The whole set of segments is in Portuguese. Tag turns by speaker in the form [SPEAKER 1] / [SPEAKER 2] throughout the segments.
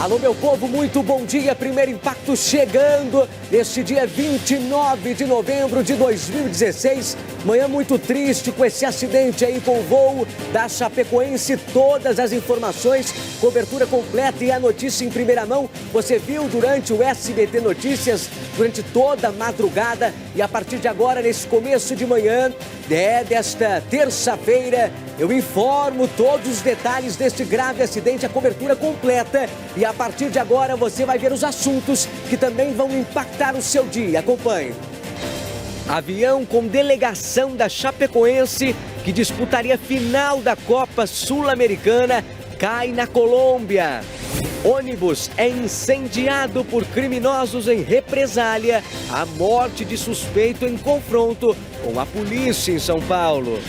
[SPEAKER 1] Alô, meu povo, muito bom dia. Primeiro impacto chegando neste dia 29 de novembro de 2016. Manhã muito triste com esse acidente aí com o voo da Chapecoense. Todas as informações, cobertura completa e a notícia em primeira mão. Você viu durante o SBT Notícias, durante toda a madrugada. E a partir de agora, nesse começo de manhã, desta terça-feira, eu informo todos os detalhes deste grave acidente, a cobertura completa. E a partir de agora você vai ver os assuntos que também vão impactar o seu dia. Acompanhe. Avião com delegação da Chapecoense, que disputaria final da Copa Sul-Americana, cai na Colômbia. Ônibus é incendiado por criminosos em represália à morte de suspeito em confronto com a polícia em São Paulo.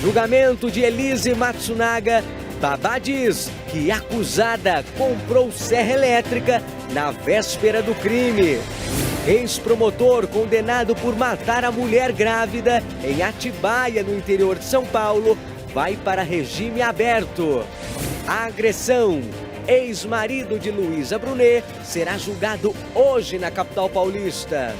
[SPEAKER 1] Julgamento de Elise Matsunaga. Babá diz que acusada comprou serra elétrica na véspera do crime. Ex-promotor condenado por matar a mulher grávida em Atibaia, no interior de São Paulo, vai para regime aberto. A agressão. Ex-marido de Luísa Brunet será julgado hoje na capital paulista.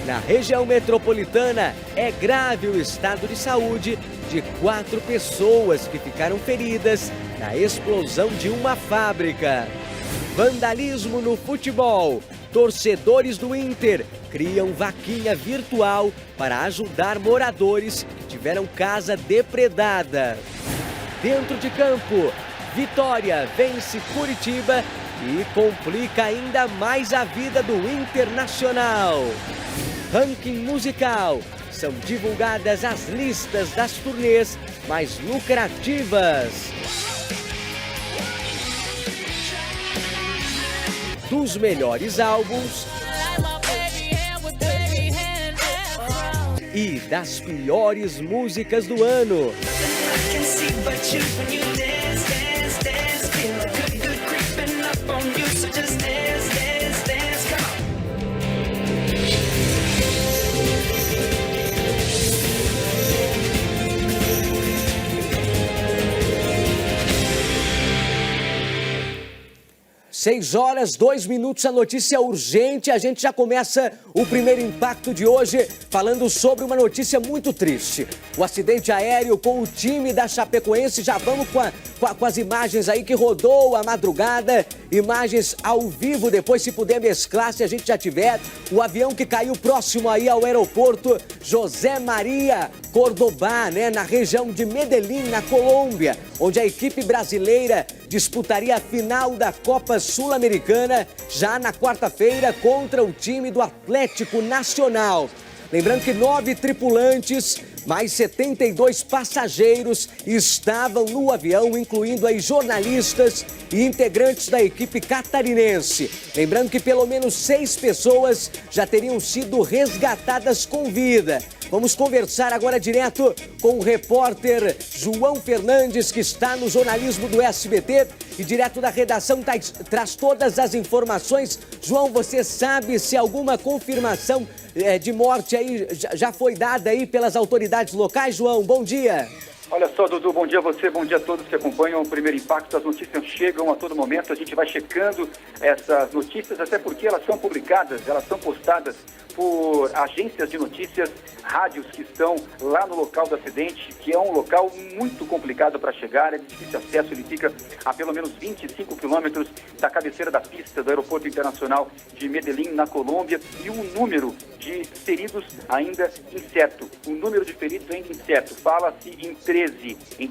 [SPEAKER 1] Na região metropolitana, é grave o estado de saúde de 4 pessoas que ficaram feridas na explosão de uma fábrica. Vandalismo no futebol. Torcedores do Inter criam vaquinha virtual para ajudar moradores que tiveram casa depredada. Dentro de campo, Vitória vence Curitiba e complica ainda mais a vida do Internacional. Ranking musical. São divulgadas as listas das turnês mais lucrativas. Dos melhores álbuns e das piores músicas do ano. 6h02, a notícia urgente. A gente já começa o primeiro impacto de hoje falando sobre uma notícia muito triste. O acidente aéreo com o time da Chapecoense. Já vamos com as imagens aí que rodou a madrugada. Imagens ao vivo, depois se puder mesclar, se a gente já tiver. O avião que caiu próximo aí ao aeroporto José Maria Córdoba, né, na região de Medellín, na Colômbia, onde a equipe brasileira disputaria a final da Copa Sul-Americana já na quarta-feira contra o time do Atlético Nacional. Lembrando que 9 tripulantes, mais 72 passageiros estavam no avião, incluindo aí jornalistas e integrantes da equipe catarinense. Lembrando que pelo menos 6 pessoas já teriam sido resgatadas com vida. Vamos conversar agora direto com o repórter João Fernandes, que está no jornalismo do SBT e direto da redação traz todas as informações. João, você sabe se alguma confirmação de morte aí já foi dada aí pelas autoridades locais? João, bom dia.
[SPEAKER 2] Olha só, Dudu, bom dia a você, bom dia a todos que acompanham o Primeiro Impacto. As notícias chegam a todo momento, a gente vai checando essas notícias, até porque elas são publicadas, elas são postadas por agências de notícias, rádios que estão lá no local do acidente, que é um local muito complicado para chegar, é de difícil acesso, ele fica a pelo menos 25 quilômetros da cabeceira da pista do Aeroporto Internacional de Medellín, na Colômbia, e um número de feridos ainda incerto. O número de feridos ainda incerto. Fala-se em 13 e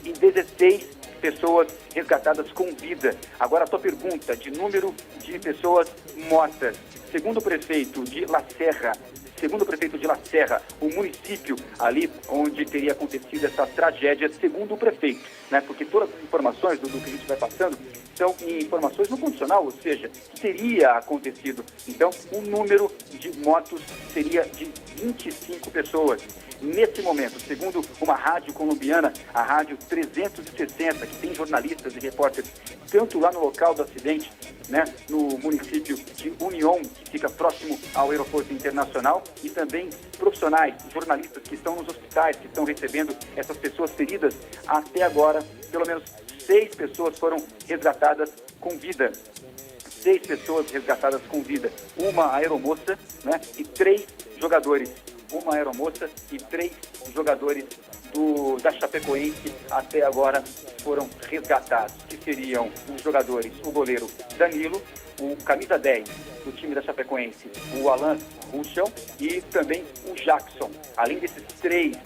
[SPEAKER 2] em 16 pessoas resgatadas com vida. Agora a tua pergunta de número de pessoas mortas. Segundo o prefeito de La Serra, o município ali onde teria acontecido essa tragédia, segundo o prefeito, né? Porque todas as informações do que a gente vai passando são informações no condicional, ou seja, que teria acontecido. Então, o número de mortos seria de 25 pessoas. Nesse momento, segundo uma rádio colombiana, a Rádio 360, que tem jornalistas e repórteres, tanto lá no local do acidente, né, no município de União, que fica próximo ao aeroporto internacional, e também profissionais, jornalistas que estão nos hospitais, que estão recebendo essas pessoas feridas. Até agora, pelo menos 6 pessoas foram resgatadas com vida. 6 pessoas resgatadas com vida, uma aeromoça, né, e 3 jogadores. Uma aeromoça e 3 jogadores da Chapecoense até agora foram resgatados, que seriam os jogadores, o goleiro Danilo, o camisa 10 do time da Chapecoense, o Alan Ruschel e também o Jackson. Além desses 3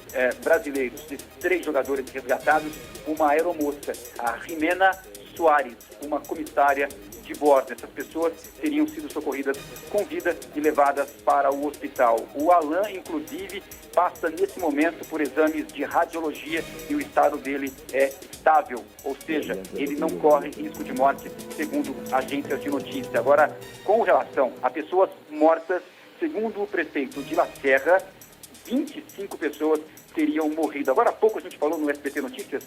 [SPEAKER 2] brasileiros, desses 3 jogadores resgatados, uma aeromoça, a Jimena Soares, uma comissária de bordo. Essas pessoas teriam sido socorridas com vida e levadas para o hospital. O Alan, inclusive, passa nesse momento por exames de radiologia e o estado dele é estável, ou seja, ele não corre risco de morte, segundo agências de notícia. Agora, com relação a pessoas mortas, segundo o prefeito de La Serra, 25 pessoas teriam morrido. Agora há pouco a gente falou no SBT Notícias,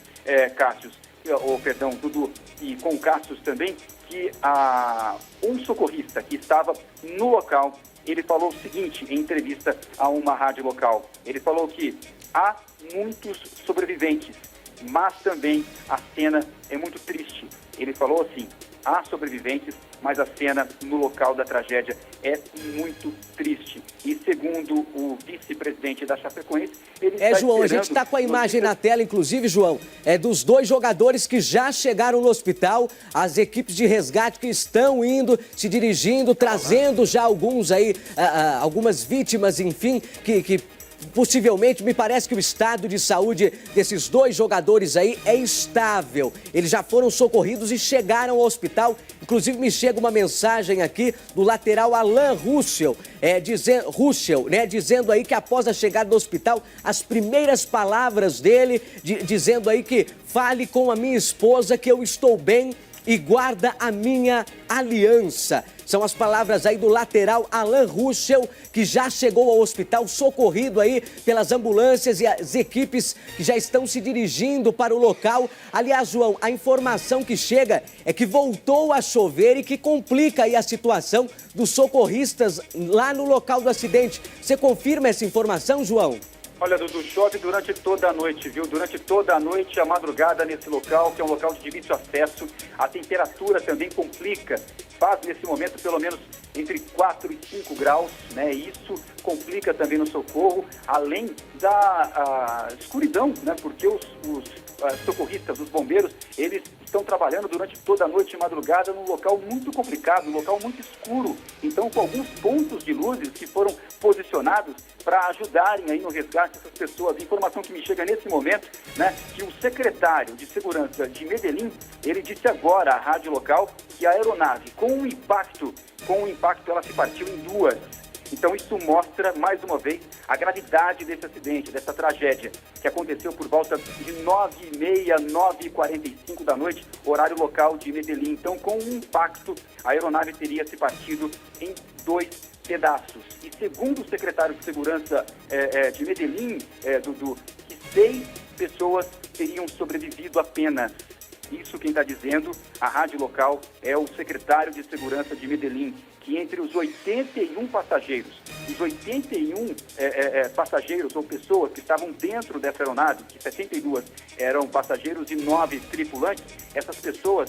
[SPEAKER 2] Dudu, e com Cassius também, que um socorrista que estava no local, ele falou o seguinte em entrevista a uma rádio local. Ele falou que há muitos sobreviventes, mas também a cena é muito triste. Ele falou assim: há sobreviventes, mas a cena no local da tragédia é muito triste. E segundo o vice-presidente da Chapecoense, ele está
[SPEAKER 1] João, a gente está com a imagem na tela, inclusive, João, dos 2 jogadores que já chegaram no hospital, as equipes de resgate que estão indo, se dirigindo, trazendo já alguns aí, algumas vítimas, enfim, que possivelmente, me parece que o estado de saúde desses 2 jogadores aí é estável. Eles já foram socorridos e chegaram ao hospital. Inclusive, me chega uma mensagem aqui do lateral Alan Ruschel, dizendo aí que após a chegada do hospital, as primeiras palavras dele, dizendo aí que fale com a minha esposa que eu estou bem e guarda a minha aliança. São as palavras aí do lateral Alan Ruschel, que já chegou ao hospital, socorrido aí pelas ambulâncias e as equipes que já estão se dirigindo para o local. Aliás, João, a informação que chega é que voltou a chover e que complica aí a situação dos socorristas lá no local do acidente. Você confirma essa informação, João?
[SPEAKER 2] Olha, Dudu, chove durante toda a noite, viu? Durante toda a noite, a madrugada nesse local, que é um local de difícil acesso. A temperatura também complica. Faz, nesse momento, pelo menos entre 4 e 5 graus, né? Isso complica também no socorro, além da escuridão, né? Porque os socorristas, os bombeiros, eles estão trabalhando durante toda a noite e madrugada num local muito complicado, num local muito escuro. Então, com alguns pontos de luzes que foram posicionados para ajudarem aí no resgate dessas pessoas. A informação que me chega nesse momento, né, que o secretário de Segurança de Medellín, ele disse agora à rádio local que a aeronave, com o impacto, ela se partiu em 2. Então isso mostra, mais uma vez, a gravidade desse acidente, dessa tragédia, que aconteceu por volta de 9h30, 9h45 da noite, horário local de Medellín. Então, com o impacto, a aeronave teria se partido em 2 pedaços. E segundo o secretário de Segurança de Medellín, Dudu, que 6 pessoas teriam sobrevivido apenas. Isso quem está dizendo, a rádio local, é o secretário de Segurança de Medellín, que entre os 81 passageiros, passageiros ou pessoas que estavam dentro dessa aeronave, que 72 eram passageiros e 9 tripulantes,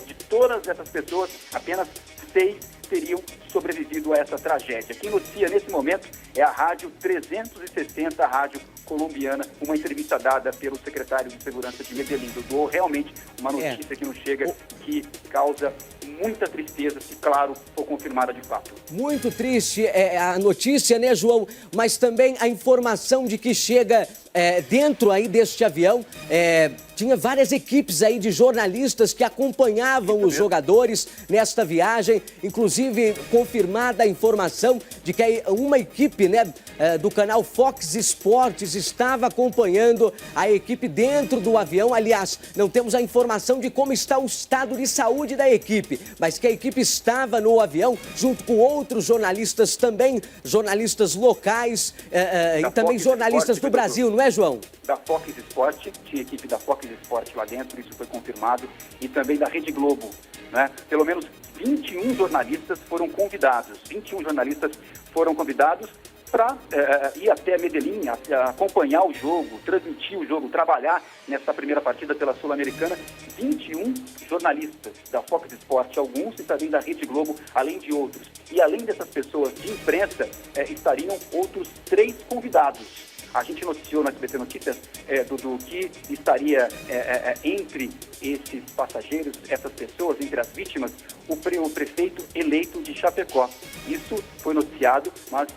[SPEAKER 2] de todas essas pessoas, apenas 6 teriam sobrevivido a essa tragédia. Quem noticia nesse momento é a Rádio 360, a rádio colombiana, uma entrevista dada pelo secretário de Segurança de Medellín. Dou realmente uma notícia que nos chega que causa muita tristeza, se claro for confirmada de fato.
[SPEAKER 1] Muito triste a notícia, né, João? Mas também a informação de que chega dentro aí deste avião, tinha várias equipes aí de jornalistas que acompanhavam os jogadores nesta viagem, inclusive confirmada a informação de que uma equipe, né, do canal Fox Sports estava acompanhando a equipe dentro do avião. Aliás, não temos a informação de como está o estado de saúde da equipe, mas que a equipe estava no avião junto com outros jornalistas também, jornalistas locais e também jornalistas do Brasil, não é, João?
[SPEAKER 2] Da Fox Sport, tinha equipe da Fox Sport lá dentro, isso foi confirmado, e também da Rede Globo, né? Pelo menos 21 jornalistas foram convidados, para ir até Medellín, acompanhar o jogo, transmitir o jogo, trabalhar nessa primeira partida pela Sul-Americana. 21 jornalistas da Fox Sports, alguns e também da Rede Globo, além de outros. E além dessas pessoas de imprensa, estariam outros 3 convidados. A gente noticiou na SBT Notícias, Dudu, que estaria entre esses passageiros, essas pessoas, entre as vítimas, o prefeito eleito de Chapecó. Isso foi noticiado, mas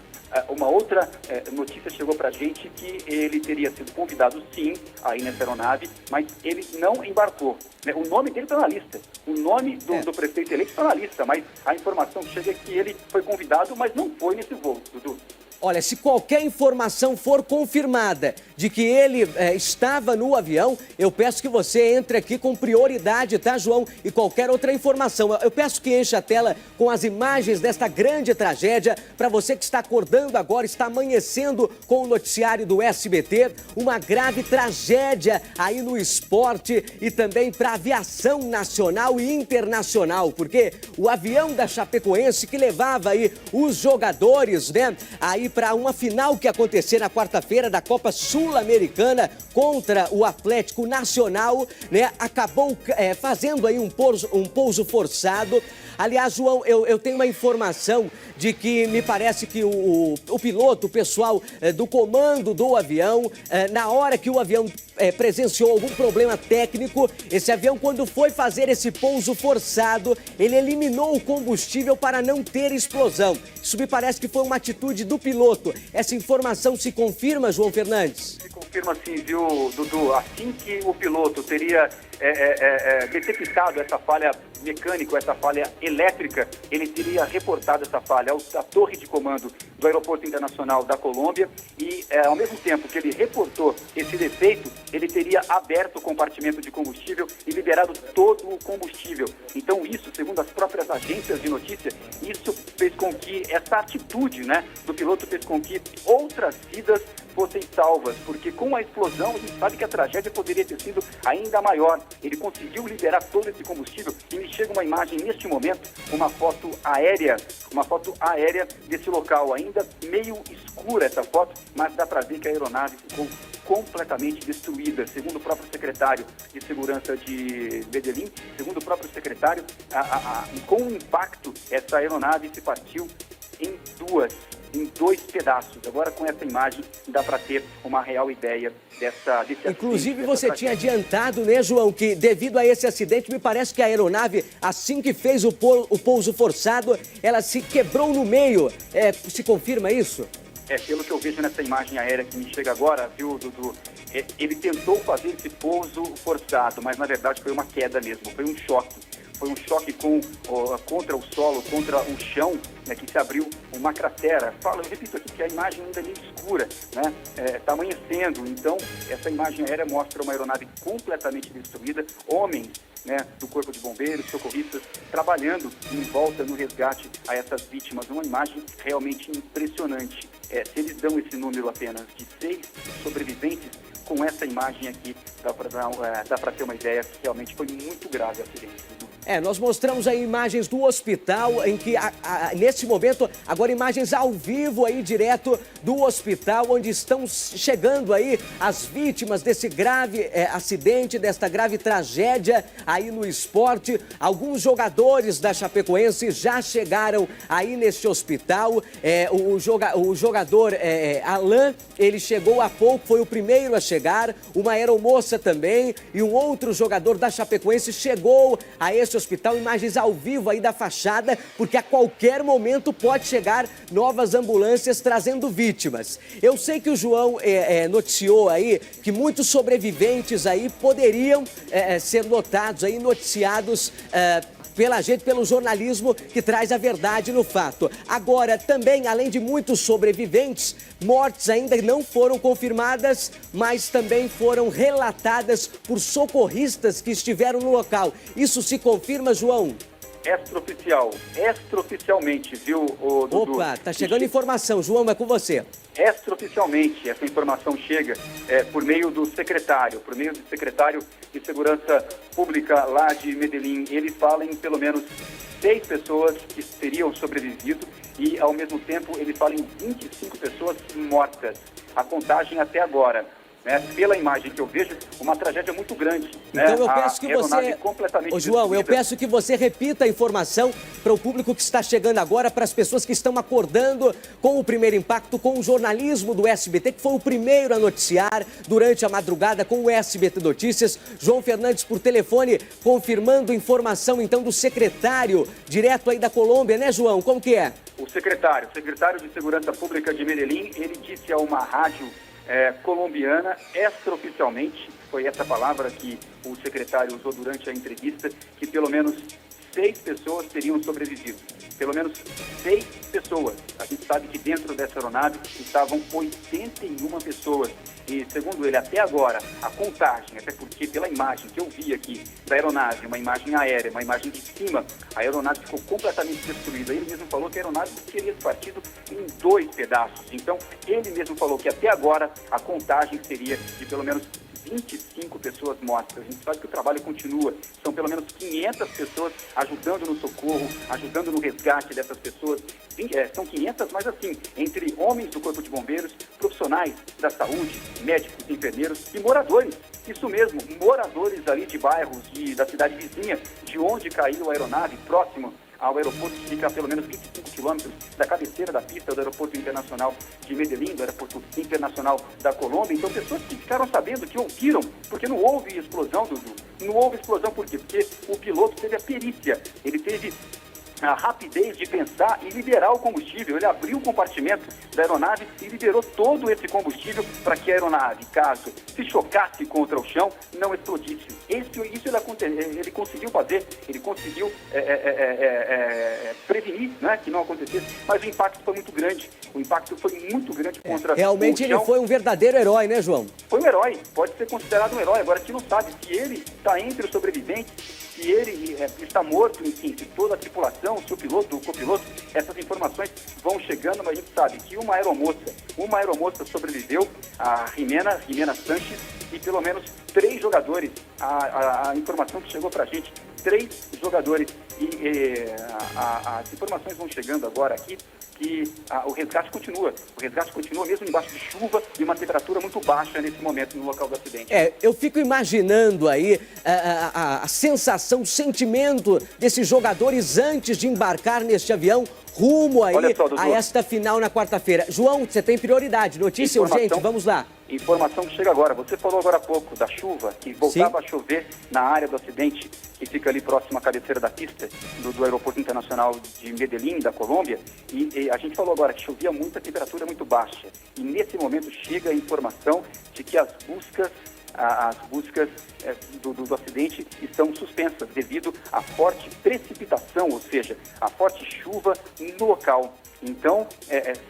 [SPEAKER 2] uma outra notícia chegou para a gente que ele teria sido convidado, sim, aí nessa aeronave, mas ele não embarcou. O nome dele está na lista. O nome do prefeito eleito está na lista, mas a informação que chega é que ele foi convidado, mas não foi nesse voo, Dudu.
[SPEAKER 1] Olha, se qualquer informação for confirmada de que ele estava no avião, eu peço que você entre aqui com prioridade, tá, João? E qualquer outra informação. Eu peço que encha a tela com as imagens desta grande tragédia para você que está acordando agora, está amanhecendo com o noticiário do SBT. Uma grave tragédia aí no esporte e também para a aviação nacional e internacional, porque o avião da Chapecoense que levava aí os jogadores, né, aí para uma final que ia acontecer na quarta-feira da Copa Sul-Americana contra o Atlético Nacional, né? Acabou fazendo aí um pouso forçado. Aliás, João, eu tenho uma informação de que me parece que o piloto, o pessoal do comando do avião, na hora que o avião presenciou algum problema técnico, esse avião, quando foi fazer esse pouso forçado, ele eliminou o combustível para não ter explosão. Isso me parece que foi uma atitude do piloto. Essa informação se confirma, João Fernandes?
[SPEAKER 2] Se confirma sim, viu, Dudu? Assim que o piloto teria detectado essa falha mecânica, essa falha elétrica, ele teria reportado essa falha à torre de comando do Aeroporto Internacional da Colômbia e, ao mesmo tempo que ele reportou esse defeito, ele teria aberto o compartimento de combustível e liberado todo o combustível. Então isso, segundo as próprias agências de notícia, isso fez com que essa atitude, né, do piloto fez com que outras vidas fossem salvas, porque com a explosão a gente sabe que a tragédia poderia ter sido ainda maior. Ele conseguiu liberar todo esse combustível e me chega uma imagem neste momento, uma foto aérea desse local, ainda meio escura essa foto, mas dá para ver que a aeronave ficou completamente destruída. Segundo o próprio secretário de Segurança de Medellín, segundo o próprio secretário, com o impacto, essa aeronave se partiu em 2 pedaços. Agora, com essa imagem, dá para ter uma real ideia desse acidente.
[SPEAKER 1] Inclusive, você tinha adiantado, né, João, que devido a esse acidente, me parece que a aeronave, assim que fez o pouso forçado, ela se quebrou no meio. Se confirma isso?
[SPEAKER 2] Pelo que eu vejo nessa imagem aérea que me chega agora, viu, Dudu, ele tentou fazer esse pouso forçado, mas na verdade foi uma queda mesmo, foi um choque. Foi um choque contra o solo, contra o chão, né, que se abriu uma cratera. Eu repito aqui que a imagem ainda é meio escura, né? Está amanhecendo, então essa imagem aérea mostra uma aeronave completamente destruída, homens, né, do Corpo de Bombeiros, socorristas, trabalhando em volta no resgate a essas vítimas. Uma imagem realmente impressionante. Se eles dão esse número apenas de 6 sobreviventes, com essa imagem aqui dá para ter uma ideia que realmente foi muito grave o acidente.
[SPEAKER 1] Nós mostramos aí imagens do hospital, em que, nesse momento, agora imagens ao vivo aí, direto do hospital, onde estão chegando aí as vítimas desse grave acidente, desta grave tragédia aí no esporte. Alguns jogadores da Chapecoense já chegaram aí neste hospital. O jogador Alain, ele chegou há pouco, foi o primeiro a chegar. Uma aeromoça também e um outro jogador da Chapecoense chegou a esse hospital. Imagens ao vivo aí da fachada, porque a qualquer momento pode chegar novas ambulâncias trazendo vítimas. Eu sei que o João noticiou aí que muitos sobreviventes aí poderiam ser notados aí, noticiados pela gente, pelo jornalismo que traz a verdade no fato. Agora, também, além de muitos sobreviventes, mortes ainda não foram confirmadas, mas também foram relatadas por socorristas que estiveram no local. Isso se confirma, João?
[SPEAKER 2] extraoficialmente, viu, Dudu?
[SPEAKER 1] Opa, tá chegando informação. João, é com você.
[SPEAKER 2] Extraoficialmente, essa informação chega por meio do secretário de Segurança Pública lá de Medellín. Ele fala em pelo menos 6 pessoas que teriam sobrevivido e, ao mesmo tempo, ele fala em 25 pessoas mortas. A contagem até agora. Né, pela imagem que eu vejo, uma tragédia muito grande.
[SPEAKER 1] Então
[SPEAKER 2] né?
[SPEAKER 1] eu peço que você...
[SPEAKER 2] completamente
[SPEAKER 1] Ô, João, eu
[SPEAKER 2] destruída.
[SPEAKER 1] peço que você repita a informação para o público que está chegando agora, para as pessoas que estão acordando com o Primeiro Impacto, com o jornalismo do SBT, que foi o primeiro a noticiar durante a madrugada com o SBT Notícias. João Fernandes, por telefone, confirmando informação, então, do secretário, direto aí da Colômbia, né, João? Como que é?
[SPEAKER 2] O secretário de Segurança Pública de Medellín, ele disse a uma rádio colombiana, extraoficialmente, foi essa palavra que o secretário usou durante a entrevista, que pelo menos 6 pessoas teriam sobrevivido. Pelo menos 6 pessoas. A gente sabe que dentro dessa aeronave estavam 81 pessoas. E, segundo ele, até agora, a contagem, até porque pela imagem que eu vi aqui da aeronave, uma imagem aérea, uma imagem de cima, a aeronave ficou completamente destruída. Ele mesmo falou que a aeronave teria partido em 2 pedaços. Então, ele mesmo falou que até agora a contagem seria de pelo menos 25 pessoas mortas. A gente sabe que o trabalho continua. São pelo menos 500 pessoas ajudando no socorro, ajudando no resgate dessas pessoas. São 500, mas assim, entre homens do Corpo de Bombeiros, profissionais da saúde, médicos, enfermeiros e moradores. Isso mesmo, moradores ali de bairros da cidade vizinha, de onde caiu a aeronave, próximo ao aeroporto, que fica a pelo menos 25 quilômetros da cabeceira da pista do Aeroporto Internacional de Medellín, do Aeroporto Internacional da Colômbia. Então, pessoas que ficaram sabendo, que ouviram, porque não houve explosão, Dudu. Não houve explosão por quê? Porque o piloto teve a perícia, ele teve a rapidez de pensar e liberar o combustível. Ele abriu o compartimento da aeronave e liberou todo esse combustível para que a aeronave, caso se chocasse contra o chão, não explodisse. Isso ele conseguiu fazer, ele conseguiu prevenir, né, que não acontecesse, mas o impacto foi muito grande. O impacto foi muito grande contra
[SPEAKER 1] Realmente
[SPEAKER 2] o chão.
[SPEAKER 1] ele foi um verdadeiro herói, né, João?
[SPEAKER 2] Foi um herói, pode ser considerado um herói. Agora, a gente não sabe se ele está entre os sobreviventes, se ele está morto, enfim, se toda a tripulação, se o piloto, o copiloto, essas informações vão chegando, mas a gente sabe que uma aeromoça sobreviveu, a Jimena Sanches, e pelo menos 3 jogadores, a informação que chegou para a gente, 3 jogadores, e as informações vão chegando agora aqui, que o resgate continua mesmo embaixo de chuva e uma temperatura muito baixa nesse momento no local do acidente.
[SPEAKER 1] Eu fico imaginando aí a sensação, o sentimento desses jogadores antes de embarcar neste avião rumo aí a esta final na quarta-feira. João, você tem prioridade, notícia urgente, vamos lá.
[SPEAKER 2] Informação que chega agora. Você falou agora há pouco da chuva, que voltava a chover na área do acidente, que fica ali próximo à cabeceira da pista do Aeroporto Internacional de Medellín, da Colômbia. E a gente falou agora que chovia muito, a temperatura muito baixa. E nesse momento chega a informação de que as buscas do acidente estão suspensas devido à forte precipitação, ou seja, a forte chuva no local. Então,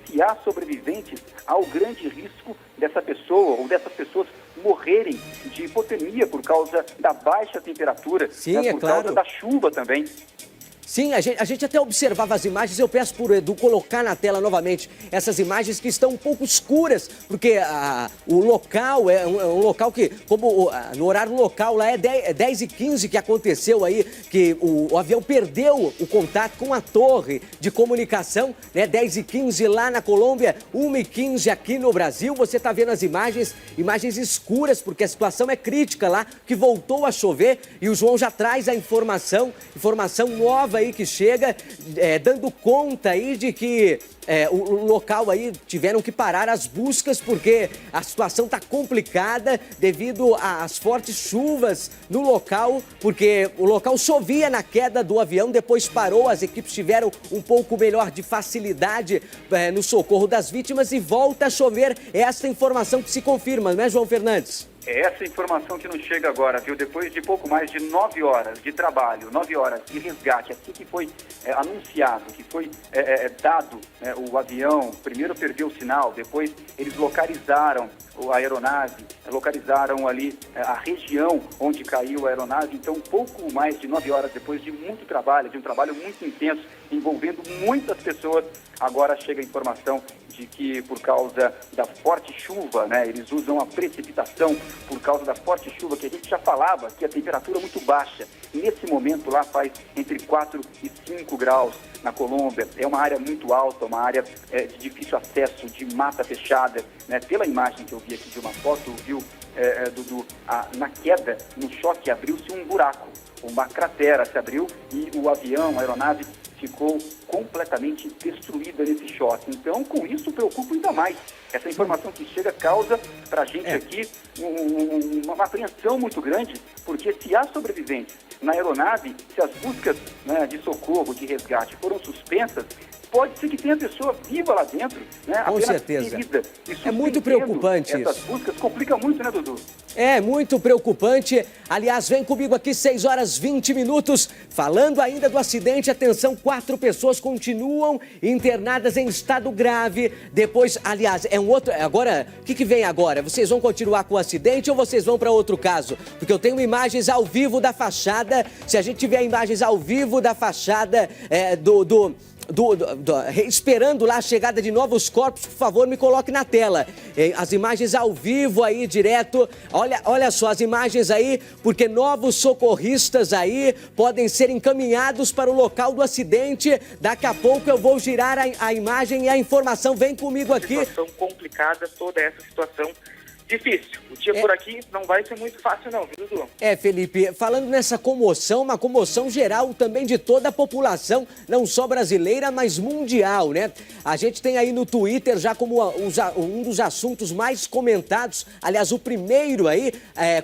[SPEAKER 2] se há sobreviventes, há o grande risco dessa pessoa ou dessas pessoas morrerem de hipotermia por causa da baixa temperatura, por causa da chuva também.
[SPEAKER 1] Sim, a gente até observava as imagens. Eu peço por Edu colocar na tela novamente essas imagens que estão um pouco escuras, porque o local é um local que, como no horário local lá é 10h15 que aconteceu aí, que o avião perdeu o contato com a torre de comunicação, né? 10h15 lá na Colômbia, 1h15 aqui no Brasil. Você está vendo as imagens escuras, porque a situação é crítica lá, que voltou a chover, e o João já traz a informação nova aí que chega, dando conta aí de que o local aí tiveram que parar as buscas porque a situação está complicada devido às fortes chuvas no local, porque o local chovia na queda do avião, depois parou, as equipes tiveram um pouco melhor de facilidade no socorro das vítimas e volta a chover. É essa informação que se confirma, né, João Fernandes?
[SPEAKER 2] É essa informação que nos chega agora, viu? Depois de pouco mais de 9 horas de trabalho, 9 horas de resgate, assim que foi anunciado, que foi dado o avião primeiro perdeu o sinal, depois eles localizaram a aeronave, localizaram ali a região onde caiu a aeronave. Então, pouco mais de 9 horas depois de muito trabalho, de um trabalho muito intenso, envolvendo muitas pessoas, agora chega a informação de que por causa da forte chuva, né, eles usam a precipitação por causa da forte chuva, que a gente já falava, que a temperatura é muito baixa. Nesse momento lá faz entre 4 e 5 graus na Colômbia. É uma área muito alta, uma área de difícil acesso, de mata fechada, né? Pela imagem que eu vi aqui de uma foto, viu, Dudu, na queda, no choque, abriu-se um buraco, uma cratera se abriu e o avião, a aeronave, ficou completamente destruída nesse choque. Então, com isso, preocupa ainda mais. Essa informação que chega causa para a gente aqui uma apreensão muito grande, porque se há sobreviventes na aeronave, se as buscas, né, de socorro, de resgate foram suspensas, pode ser que tenha pessoa viva lá dentro, né?
[SPEAKER 1] Com
[SPEAKER 2] apenas
[SPEAKER 1] certeza.
[SPEAKER 2] ferida.
[SPEAKER 1] É muito preocupante
[SPEAKER 2] essas
[SPEAKER 1] isso.
[SPEAKER 2] buscas complica muito, né, Dudu?
[SPEAKER 1] É muito preocupante. Aliás, vem comigo aqui 6 horas 20 minutos, falando ainda do acidente. Atenção, 4 pessoas continuam internadas em estado grave. Depois, aliás, é um outro... Agora, o que vem agora? Vocês vão continuar com o acidente ou vocês vão para outro caso? Porque eu tenho imagens ao vivo da fachada. Se a gente tiver imagens ao vivo da fachada esperando lá a chegada de novos corpos, por favor, me coloque na tela. As imagens ao vivo aí, direto. Olha só as imagens aí, porque novos socorristas aí podem ser encaminhados para o local do acidente. Daqui a pouco eu vou girar a imagem e a informação. Vem comigo aqui.
[SPEAKER 3] Situação complicada, toda essa situação difícil. O dia por aqui não vai ser muito fácil não, viu, Dudu?
[SPEAKER 1] Felipe, falando nessa comoção, uma comoção geral também de toda a população, não só brasileira, mas mundial, né? A gente tem aí no Twitter já como um dos assuntos mais comentados, aliás, o primeiro aí,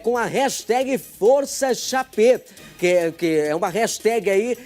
[SPEAKER 1] com a hashtag Força Chapé, que é uma hashtag aí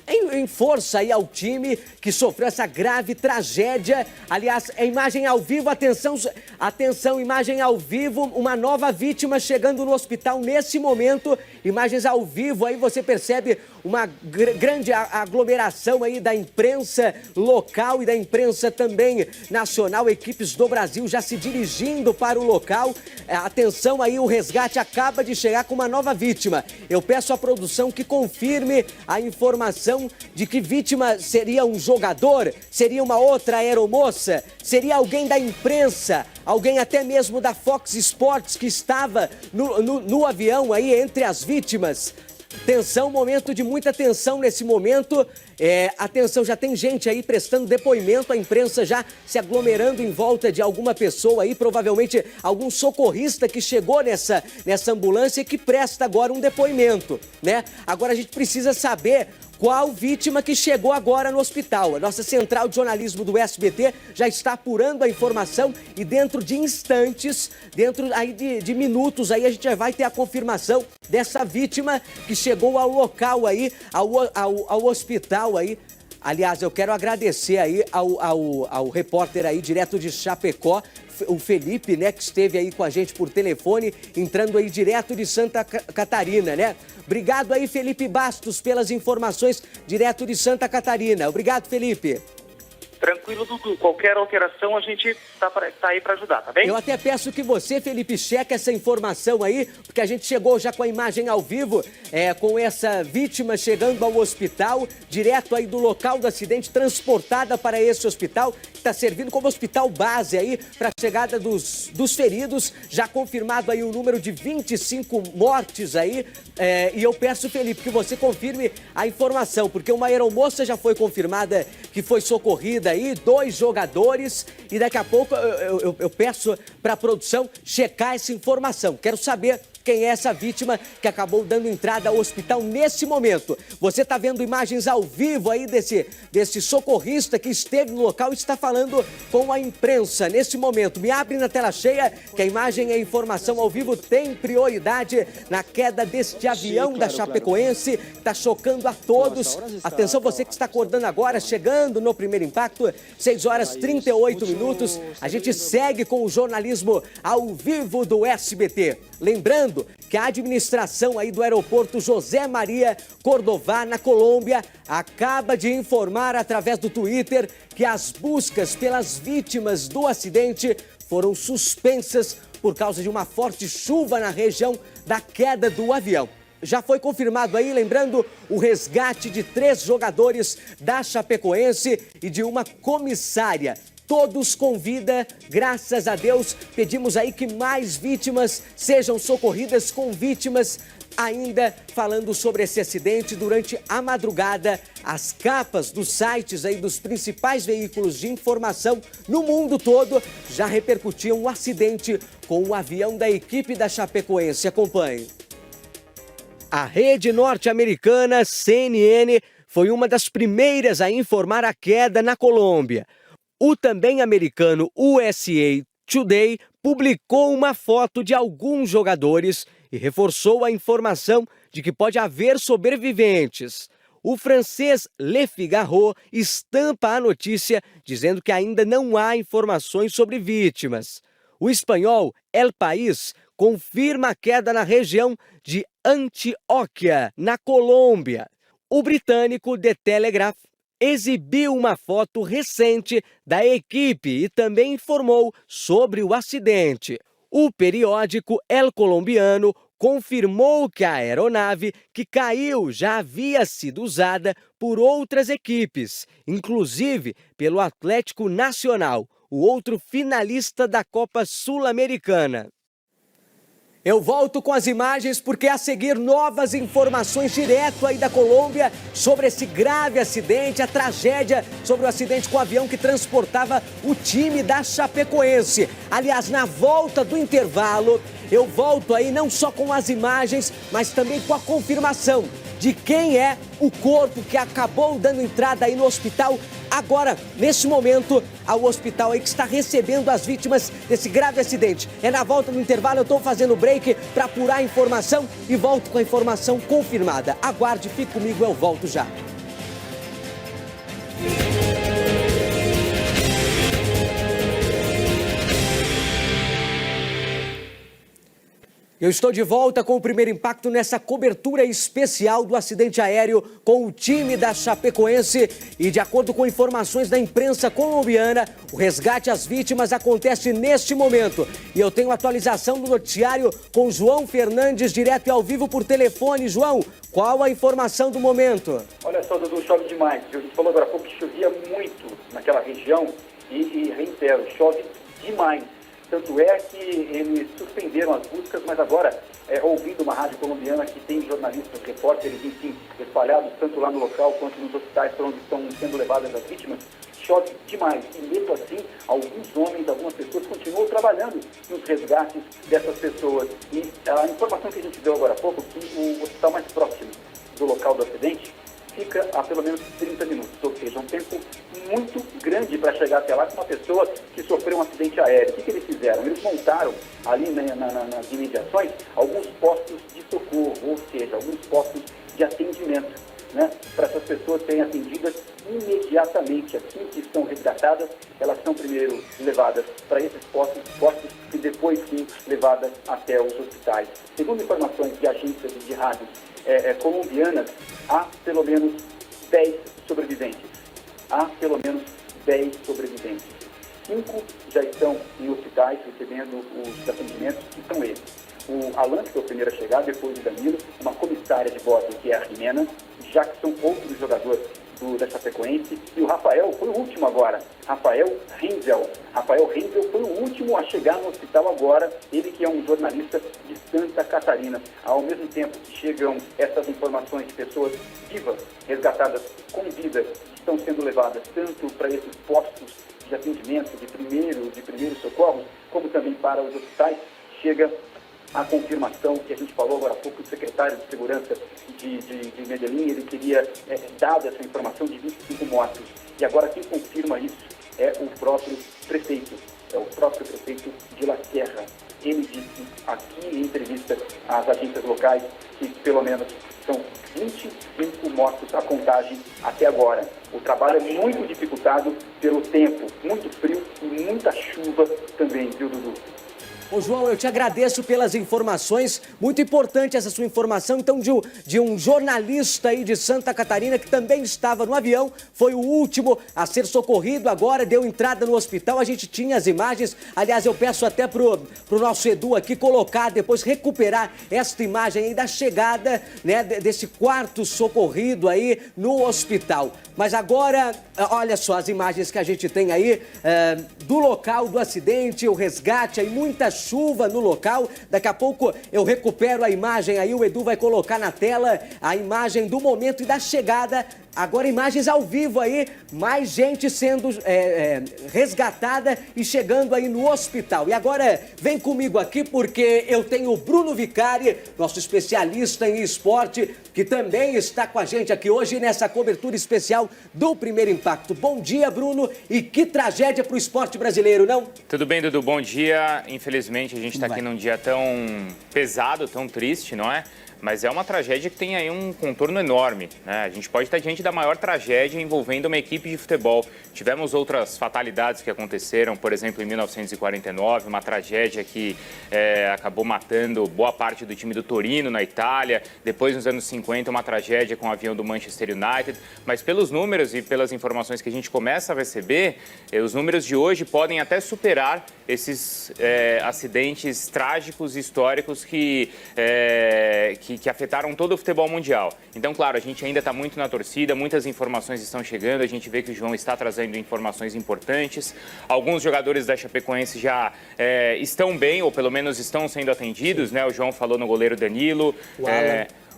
[SPEAKER 1] em força aí ao time que sofreu essa grave tragédia. Aliás, é imagem ao vivo, atenção, imagem ao vivo, uma nova vítima chegando no hospital nesse momento. Imagens ao vivo, aí você percebe uma grande aglomeração aí da imprensa local e da imprensa também nacional, equipes do Brasil já se dirigindo para o local. Atenção aí, o resgate acaba de chegar com uma nova vítima. Eu peço à produção que confirme a informação de que vítima seria um jogador, seria uma outra aeromoça, seria alguém da imprensa, alguém até mesmo da Fox Sports que estava no avião aí entre as vítimas. Tensão, momento de muita tensão nesse momento. Atenção, já tem gente aí prestando depoimento, a imprensa já se aglomerando em volta de alguma pessoa aí, provavelmente algum socorrista que chegou nessa ambulância e que presta agora um depoimento, né? Agora a gente precisa saber qual vítima que chegou agora no hospital. A nossa central de jornalismo do SBT já está apurando a informação e dentro de instantes, dentro aí de minutos, aí a gente já vai ter a confirmação dessa vítima que chegou ao local aí, ao hospital aí. Aliás, eu quero agradecer aí ao repórter aí direto de Chapecó, o Felipe, né, que esteve aí com a gente por telefone, entrando aí direto de Santa Catarina, né? Obrigado aí, Felipe Bastos, pelas informações direto de Santa Catarina. Obrigado, Felipe.
[SPEAKER 3] Tranquilo, Dudu. Qualquer alteração a gente tá aí para ajudar, tá bem?
[SPEAKER 1] Eu até peço que você, Felipe, cheque essa informação aí, porque a gente chegou já com a imagem ao vivo, com essa vítima chegando ao hospital, direto aí do local do acidente, transportada para esse hospital, que está servindo como hospital base aí para a chegada dos feridos, já confirmado aí o número de 25 mortes aí, e eu peço, Felipe, que você confirme a informação, porque uma aeromoça já foi confirmada que foi socorrida aí, 2 jogadores, e daqui a pouco eu peço para a produção checar essa informação. Quero saber quem é essa vítima que acabou dando entrada ao hospital nesse momento. Você está vendo imagens ao vivo aí desse socorrista que esteve no local e está falando com a imprensa nesse momento. Me abre na tela cheia que a imagem e a informação ao vivo tem prioridade na queda deste avião da Chapecoense. Está chocando a todos. Atenção, você que está acordando agora, chegando no Primeiro Impacto, 6 horas 38 minutos. A gente segue com o jornalismo ao vivo do SBT. Lembrando que a administração aí do aeroporto José Maria Cordová, na Colômbia, acaba de informar através do Twitter que as buscas pelas vítimas do acidente foram suspensas por causa de uma forte chuva na região da queda do avião. Já foi confirmado aí, lembrando, o resgate de 3 jogadores da Chapecoense e de uma comissária. Todos com vida, graças a Deus. Pedimos aí que mais vítimas sejam socorridas com vítimas. Ainda falando sobre esse acidente, durante a madrugada, as capas dos sites aí dos principais veículos de informação no mundo todo já repercutiam o acidente com o avião da equipe da Chapecoense. Acompanhe. A rede norte-americana CNN foi uma das primeiras a informar a queda na Colômbia. O também americano USA Today publicou uma foto de alguns jogadores e reforçou a informação de que pode haver sobreviventes. O francês Le Figaro estampa a notícia dizendo que ainda não há informações sobre vítimas. O espanhol El País confirma a queda na região de Antioquia, na Colômbia. O britânico The Telegraph exibiu uma foto recente da equipe e também informou sobre o acidente. O periódico El Colombiano confirmou que a aeronave que caiu já havia sido usada por outras equipes, inclusive pelo Atlético Nacional, o outro finalista da Copa Sul-Americana. Eu volto com as imagens porque a seguir novas informações direto aí da Colômbia sobre esse grave acidente, a tragédia sobre o acidente com o avião que transportava o time da Chapecoense. Aliás, na volta do intervalo, eu volto aí não só com as imagens, mas também com a confirmação de quem é o corpo que acabou dando entrada aí no hospital. Agora, nesse momento, ao hospital aí que está recebendo as vítimas desse grave acidente. É na volta do intervalo, eu estou fazendo break para apurar a informação e volto com a informação confirmada. Aguarde, fique comigo, eu volto já. Eu estou de volta com o primeiro impacto nessa cobertura especial do acidente aéreo com o time da Chapecoense. E de acordo com informações da imprensa colombiana, o resgate às vítimas acontece neste momento. E eu tenho atualização do noticiário com João Fernandes, direto e ao vivo por telefone. João, qual a informação do momento?
[SPEAKER 2] Olha só, Dudu, chove demais. A gente falou agora há pouco que chovia muito naquela região e reitero, chove demais. Tanto é que eles suspenderam as buscas, mas agora, ouvindo uma rádio colombiana que tem jornalistas, repórteres, enfim, espalhados tanto lá no local quanto nos hospitais por onde estão sendo levadas as vítimas, chove demais. E mesmo assim, alguns homens, algumas pessoas continuam trabalhando nos resgates dessas pessoas. E a informação que a gente deu agora há pouco, que o hospital mais próximo do local do acidente fica a pelo menos 30 minutos, ou seja, um tempo muito grande para chegar até lá com uma pessoa que sofreu um acidente aéreo. O que eles fizeram? Eles montaram ali nas imediações alguns postos de socorro, ou seja, alguns postos de atendimento, né, para essas pessoas serem atendidas imediatamente. Assim que estão resgatadas, elas são primeiro levadas para esses postos e depois sim levadas até os hospitais. Segundo informações de agências e de rádios colombianas, há pelo menos 10 sobreviventes. Há pelo menos 10 sobreviventes. 5 já estão em hospitais recebendo os atendimentos, que são eles. O Alan, que foi o primeiro a chegar, depois o Danilo, uma comissária de bordo, que é a Jimena, Jackson, outro jogador da Chapecoense, e o Rafael foi o último agora. Rafael Renzel foi o último a chegar no hospital agora, ele que é um jornalista de Santa Catarina. Ao mesmo tempo que chegam essas informações de pessoas vivas, resgatadas com vida, que estão sendo levadas tanto para esses postos de atendimento, de primeiros socorros, como também para os hospitais, chega a confirmação que a gente falou agora há pouco, o secretário de Segurança de Medellín, ele teria dado essa informação de 25 mortos. E agora quem confirma isso é o próprio prefeito de La Sierra. Ele disse aqui em entrevista às agências locais que pelo menos são 25 mortos a contagem até agora. O trabalho é muito dificultado pelo tempo, muito frio e muita chuva também, viu, Dudu?
[SPEAKER 1] Ô, João, eu te agradeço pelas informações. Muito importante essa sua informação, então, de um jornalista aí de Santa Catarina que também estava no avião, foi o último a ser socorrido agora, deu entrada no hospital. A gente tinha as imagens. Aliás, eu peço até pro nosso Edu aqui colocar, depois recuperar esta imagem aí da chegada, né, desse quarto socorrido aí no hospital. Mas agora, olha só as imagens que a gente tem aí do local do acidente, o resgate, aí muita chuva no local. Daqui a pouco eu recupero a imagem aí, o Edu vai colocar na tela a imagem do momento e da chegada. Agora imagens ao vivo aí, mais gente sendo resgatada e chegando aí no hospital. E agora vem comigo aqui porque eu tenho o Bruno Vicari, nosso especialista em esporte, que também está com a gente aqui hoje nessa cobertura especial do Primeiro Impacto. Bom dia, Bruno, e que tragédia para o esporte brasileiro, não?
[SPEAKER 4] Tudo bem, Dudu? Bom dia. Infelizmente a gente está aqui num dia tão pesado, tão triste, não é? Mas é uma tragédia que tem aí um contorno enorme, né? A gente pode estar diante da maior tragédia envolvendo uma equipe de futebol. Tivemos outras fatalidades que aconteceram, por exemplo, em 1949, uma tragédia que acabou matando boa parte do time do Torino, na Itália. Depois, nos anos 50, uma tragédia com o avião do Manchester United. Mas pelos números e pelas informações que a gente começa a receber, os números de hoje podem até superar esses acidentes trágicos, históricos que afetaram todo o futebol mundial. Então, claro, a gente ainda está muito na torcida, muitas informações estão chegando, a gente vê que o João está trazendo informações importantes. Alguns jogadores da Chapecoense já estão bem, ou pelo menos estão sendo atendidos, né? O João falou no goleiro Danilo.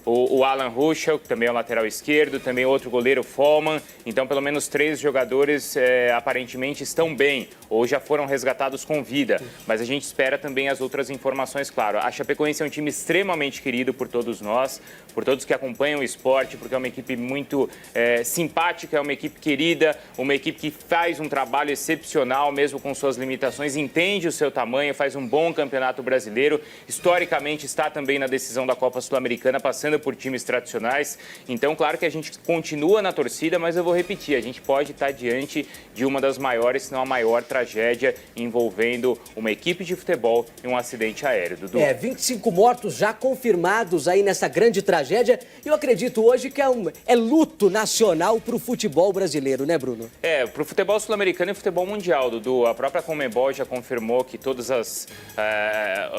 [SPEAKER 4] O Alan Ruschel, que também é o lateral esquerdo, também outro goleiro, Follman. Então, pelo menos 3 jogadores aparentemente estão bem ou já foram resgatados com vida. Mas a gente espera também as outras informações, claro. A Chapecoense é um time extremamente querido por todos nós, por todos que acompanham o esporte, porque é uma equipe muito simpática, é uma equipe querida, uma equipe que faz um trabalho excepcional, mesmo com suas limitações, entende o seu tamanho, faz um bom campeonato brasileiro. Historicamente, está também na decisão da Copa Sul-Americana, passando por times tradicionais. Então, claro que a gente continua na torcida, mas eu vou repetir, a gente pode estar diante de uma das maiores, se não a maior tragédia envolvendo uma equipe de futebol e um acidente aéreo, Dudu.
[SPEAKER 1] 25 mortos já confirmados aí nessa grande tragédia. Eu acredito hoje que é luto nacional para o futebol brasileiro, né, Bruno?
[SPEAKER 4] Para o futebol sul-americano e futebol mundial, Dudu. A própria Conmebol já confirmou que todos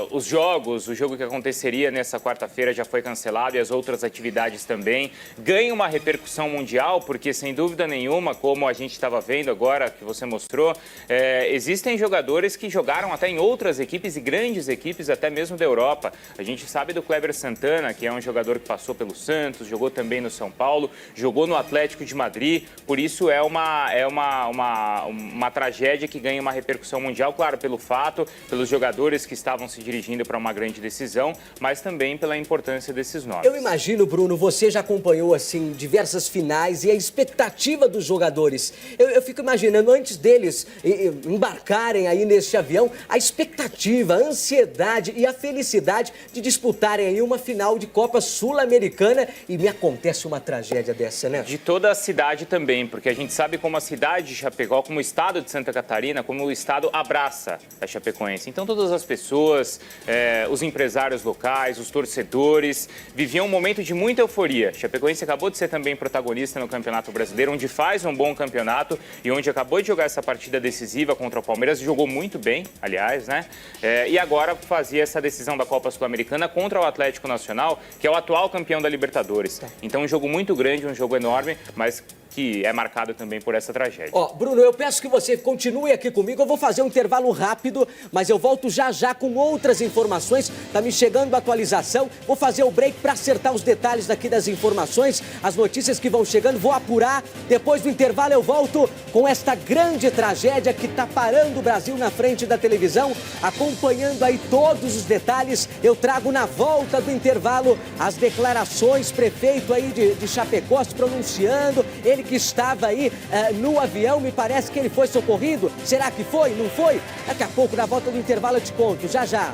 [SPEAKER 4] os jogos, o jogo que aconteceria nessa quarta-feira já foi cancelado e as outras atividades também. Ganha uma repercussão mundial, porque sem dúvida nenhuma, como a gente estava vendo agora, que você mostrou, existem jogadores que jogaram até em outras equipes e grandes equipes, até mesmo da Europa. A gente sabe do Kleber Santana, que é um jogador que passou pelo Santos, jogou também no São Paulo, jogou no Atlético de Madrid, por isso é uma tragédia que ganha uma repercussão mundial, claro, pelo fato, pelos jogadores que estavam se dirigindo para uma grande decisão, mas também pela importância desses nomes.
[SPEAKER 1] Eu imagino, Bruno, você já acompanhou assim diversas finais e a expectativa dos jogadores. Eu fico imaginando, antes deles embarcarem aí neste avião, a expectativa, a ansiedade e a felicidade de disputarem aí uma final de Copa Sul-Americana e me acontece uma tragédia dessa, né?
[SPEAKER 4] De toda a cidade também, porque a gente sabe como a cidade de Chapecó, como o estado de Santa Catarina, como o estado abraça a Chapecoense. Então todas as pessoas, os empresários locais, os torcedores, viviam um momento de muita euforia. Chapecoense acabou de ser também protagonista no Campeonato Brasileiro, onde faz um bom campeonato e onde acabou de jogar essa partida decisiva contra o Palmeiras, jogou muito bem, aliás, né? E agora fazia essa decisão da Copa Sul-Americana contra o Atlético Nacional, que é o atual campeão da Libertadores. Então um jogo muito grande, um jogo enorme, mas que é marcado também por essa tragédia.
[SPEAKER 1] Bruno, eu peço que você continue aqui comigo. Eu vou fazer um intervalo rápido, mas eu volto já com outras informações. Tá me chegando a atualização. Vou fazer o break para acertar os detalhes daqui das informações, as notícias que vão chegando. Vou apurar. Depois do intervalo eu volto com esta grande tragédia que tá parando o Brasil na frente da televisão, acompanhando aí todos os detalhes. Eu trago na volta do intervalo as declarações, prefeito aí de Chapecó se pronunciando, ele que estava aí no avião, me parece que ele foi socorrido. Será que foi? Não foi? Daqui a pouco, na volta do intervalo, eu te conto. Já.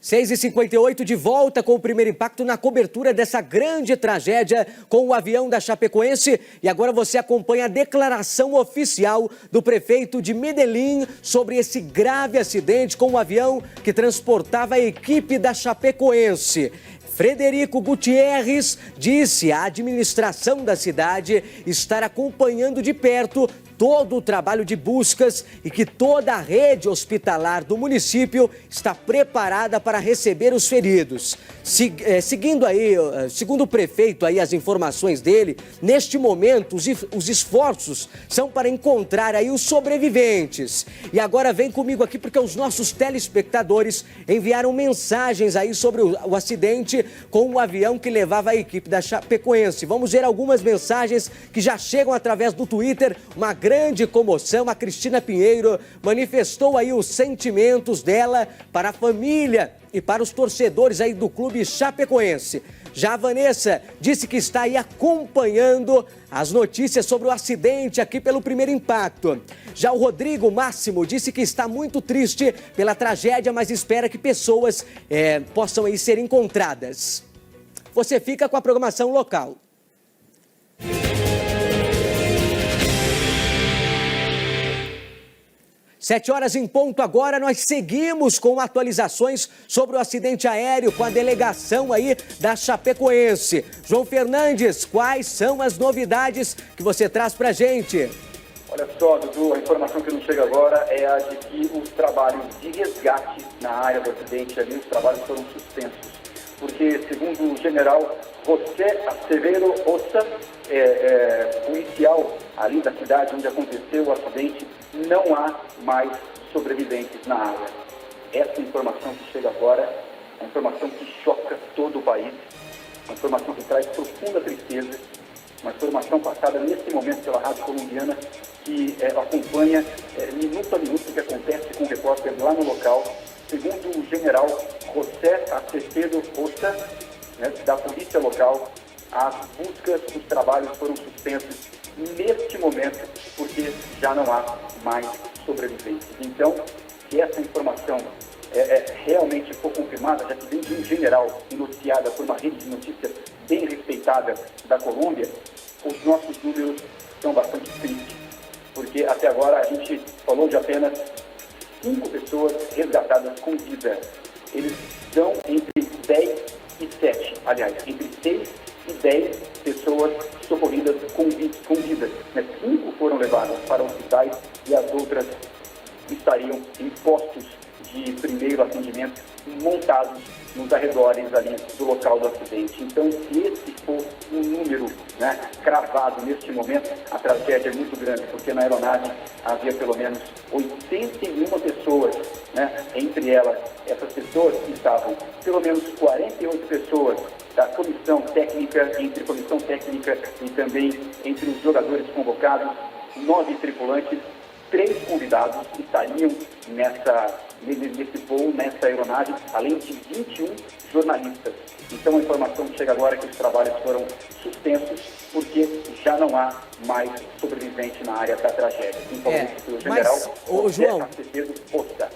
[SPEAKER 1] 6h58, de volta com o primeiro impacto na cobertura dessa grande tragédia com o avião da Chapecoense. E agora você acompanha a declaração oficial do prefeito de Medellín sobre esse grave acidente com o avião que transportava a equipe da Chapecoense. Frederico Gutierrez disse à administração da cidade estar acompanhando de perto todo o trabalho de buscas e que toda a rede hospitalar do município está preparada para receber os feridos. Segundo o prefeito, as informações dele, neste momento os esforços são para encontrar os sobreviventes. E agora vem comigo aqui porque os nossos telespectadores enviaram mensagens sobre o acidente com o avião que levava a equipe da Chapecoense. Vamos ver algumas mensagens que já chegam através do Twitter. Uma grande comoção. A Cristina Pinheiro manifestou os sentimentos dela para a família e para os torcedores do clube Chapecoense. Já a Vanessa disse que está acompanhando as notícias sobre o acidente aqui pelo Primeiro Impacto. Já o Rodrigo Máximo disse que está muito triste pela tragédia, mas espera que pessoas possam ser encontradas. Você fica com a programação local. 7h em ponto agora, nós seguimos com atualizações sobre o acidente aéreo com a delegação da Chapecoense. João Fernandes, quais são as novidades que você traz pra gente?
[SPEAKER 2] Olha só, Dudu, a informação que nos chega agora é a de que os trabalhos de resgate na área do acidente os trabalhos foram suspensos. Porque, segundo o general José Acevedo Ossa, policial ali da cidade onde aconteceu o acidente, não há mais sobreviventes na área. Essa informação que chega agora é uma informação que choca todo o país, uma informação que traz profunda tristeza, uma informação passada nesse momento pela Rádio Colombiana, que acompanha minuto a minuto o que acontece com o repórter lá no local. Segundo o general José Acevedo Ossa, da polícia local, as buscas, os trabalhos foram suspensos neste momento, porque já não há mais sobreviventes. Então, se essa informação realmente for confirmada, já que vem de um general noticiada por uma rede de notícias bem respeitada da Colômbia, os nossos números são bastante tristes, porque até agora a gente falou de apenas 5 pessoas resgatadas com vida. Eles são entre 10 e 7, aliás, entre 6 e 10 pessoas socorridas com vida. 5 foram levadas para hospitais e as outras estariam em postos de primeiro atendimento montados nos arredores ali do local do acidente. Então, se esse for um número cravado neste momento, a tragédia é muito grande, porque na aeronave havia pelo menos 81 pessoas, entre elas, essas pessoas que estavam, pelo menos 48 pessoas da comissão técnica, entre comissão técnica e também entre os jogadores convocados, 9 tripulantes, 3 convidados estariam nesse voo, nessa aeronave, além de 21 jornalistas. Então a informação que chega agora é que os trabalhos foram suspensos porque já não há mais sobrevivente na área da tragédia. Informou o general
[SPEAKER 1] João,
[SPEAKER 2] Acevedo Ossa.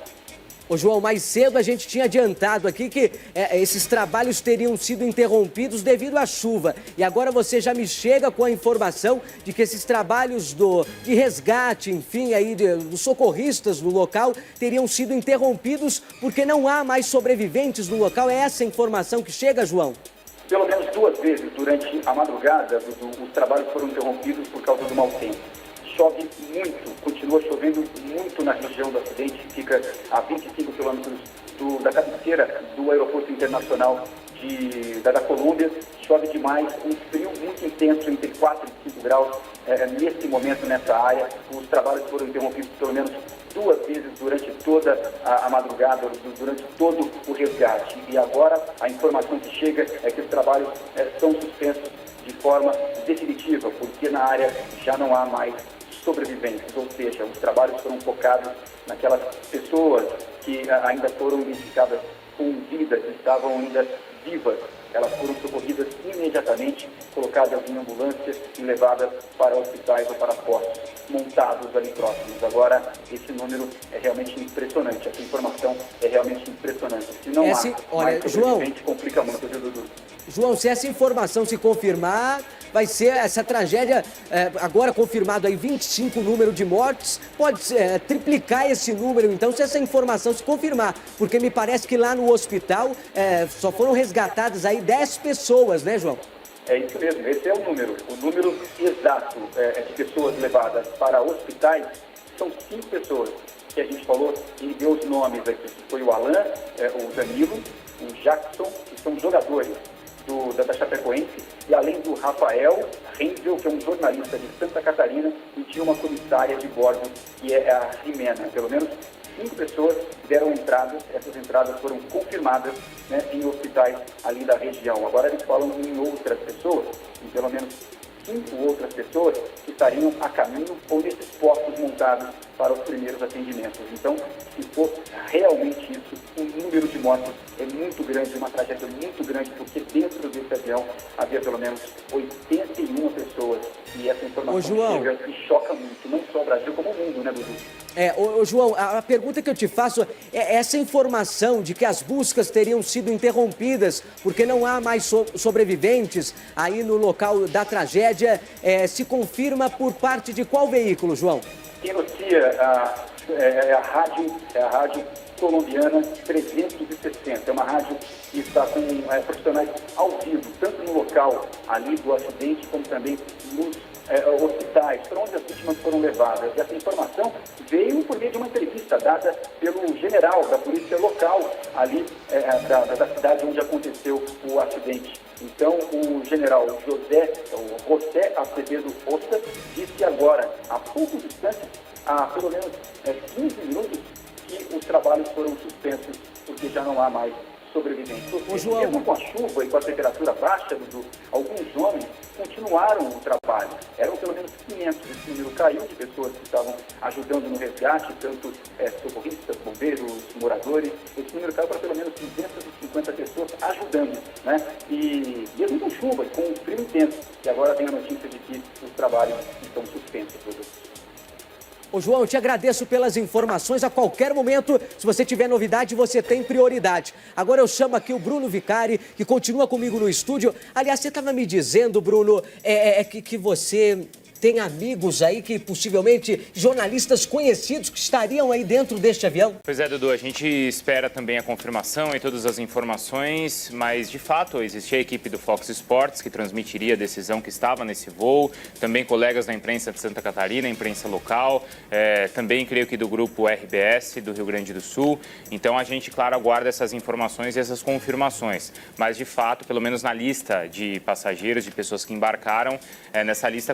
[SPEAKER 1] João, mais cedo a gente tinha adiantado aqui que esses trabalhos teriam sido interrompidos devido à chuva. E agora você já me chega com a informação de que esses trabalhos de resgate, enfim, dos socorristas no local, teriam sido interrompidos porque não há mais sobreviventes no local. É essa a informação que chega, João?
[SPEAKER 2] Pelo menos 2 vezes durante a madrugada, os trabalhos foram interrompidos por causa do mau tempo. Chove muito, continua chovendo muito na região do acidente, que fica a 25 quilômetros da cabeceira do aeroporto internacional da Colômbia. Chove demais, um frio muito intenso, entre 4 e 5 graus nesse momento nessa área. Os trabalhos foram interrompidos pelo menos 2 vezes durante toda a madrugada, durante todo o resgate. E agora a informação que chega é que os trabalhos são suspensos de forma definitiva, porque na área já não há mais sobreviventes, ou seja, os trabalhos foram focados naquelas pessoas que ainda foram identificadas com vida, que estavam ainda vivas elas foram socorridas imediatamente, colocadas em ambulâncias e levadas para hospitais ou para postos montados ali próximos. Agora, esse número é realmente impressionante, essa informação é realmente impressionante. Se não há mais sobrevivente, complica muito, viu, Dudu?
[SPEAKER 1] João, se essa informação se confirmar, vai ser essa tragédia, agora confirmado aí 25 número de mortes, pode triplicar esse número, então, se essa informação se confirmar, porque me parece que lá no hospital só foram resgatadas aí 10 pessoas, né, João?
[SPEAKER 2] É isso mesmo, esse é o número exato de pessoas levadas para hospitais, são 5 pessoas que a gente falou e deu os nomes aqui, foi o Alan, o Danilo, o Jackson, que são jogadores da Chapecoense, e além do Rafael Rendel, que é um jornalista de Santa Catarina, e tinha uma comissária de bordo, que é a Jimena. Pelo menos 5 pessoas deram entrada, essas entradas foram confirmadas, né, em hospitais ali da região. Agora eles falam em outras pessoas, em pelo menos 5 outras pessoas que estariam a caminho ou nesses postos montados para os primeiros atendimentos. Então, se for realmente isso, o número de mortes é muito grande, uma tragédia muito grande, porque dentro desse avião havia pelo menos 81 pessoas. E essa informação chega e choca muito, não só o Brasil, como o mundo, né, Dudu?
[SPEAKER 1] João, a pergunta que eu te faço é essa informação de que as buscas teriam sido interrompidas porque não há mais sobreviventes aí no local da tragédia, se confirma por parte de qual veículo, João?
[SPEAKER 2] Quem notia a rádio colombiana 360, é uma rádio que está com profissionais ao vivo, tanto no local ali do acidente, como também nos hospitais, para onde as vítimas foram levadas. Essa informação veio por meio de uma entrevista dada pelo general da polícia local ali da cidade onde aconteceu o acidente. Então, o general José Acevedo Ossa disse agora, há pouco distante, há pelo menos 15 minutos, que os trabalhos foram suspensos porque já não há mais sobreviventes. Mesmo com a chuva e com a temperatura baixa, alguns homens continuaram o trabalho. Eram pelo menos 500. Esse número caiu de pessoas que estavam ajudando no resgate, tanto socorristas, bombeiros, moradores. Esse número caiu para pelo menos 250 pessoas ajudando, né? E mesmo com chuva e com frio intenso. E agora vem a notícia de que os trabalhos estão suspensos.
[SPEAKER 1] João, eu te agradeço pelas informações. A qualquer momento, se você tiver novidade, você tem prioridade. Agora eu chamo aqui o Bruno Vicari, que continua comigo no estúdio. Aliás, você estava me dizendo, Bruno, que você tem amigos aí, que possivelmente jornalistas conhecidos que estariam aí dentro deste avião?
[SPEAKER 4] Pois é, Dudu, a gente espera também a confirmação e todas as informações, mas de fato existia a equipe do Fox Sports que transmitiria a decisão que estava nesse voo, também colegas da imprensa de Santa Catarina, imprensa local, também creio que do grupo RBS do Rio Grande do Sul. Então a gente, claro, aguarda essas informações e essas confirmações, mas de fato, pelo menos na lista de passageiros, de pessoas que embarcaram, nessa lista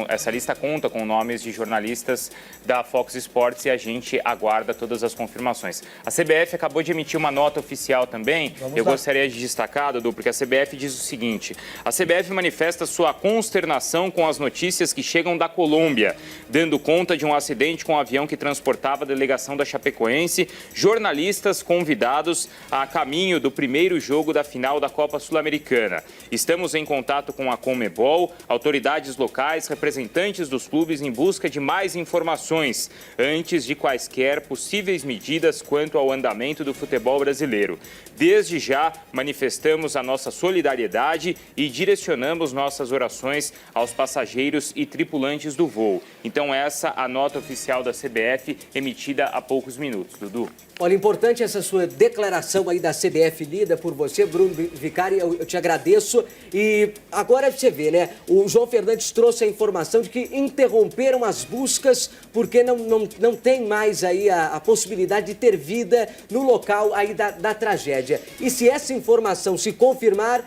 [SPEAKER 4] essa lista conta com nomes de jornalistas da Fox Sports e a gente aguarda todas as confirmações. A CBF acabou de emitir uma nota oficial também. Gostaria de destacar, Dudu, porque a CBF diz o seguinte: a CBF manifesta sua consternação com as notícias que chegam da Colômbia, dando conta de um acidente com um avião que transportava a delegação da Chapecoense, jornalistas convidados a caminho do primeiro jogo da final da Copa Sul-Americana. Estamos em contato com a Conmebol, autoridades locais, representantes dos clubes em busca de mais informações antes de quaisquer possíveis medidas quanto ao andamento do futebol brasileiro. Desde já, manifestamos a nossa solidariedade e direcionamos nossas orações aos passageiros e tripulantes do voo. Então, essa a nota oficial da CBF emitida há poucos minutos. Dudu.
[SPEAKER 1] Olha, importante essa sua declaração aí da CBF lida por você, Bruno Vicari, eu te agradeço. E agora você vê, né, o João Fernandes trouxe a informação de que interromperam as buscas porque não tem mais aí a possibilidade de ter vida no local aí da tragédia. E se essa informação se confirmar,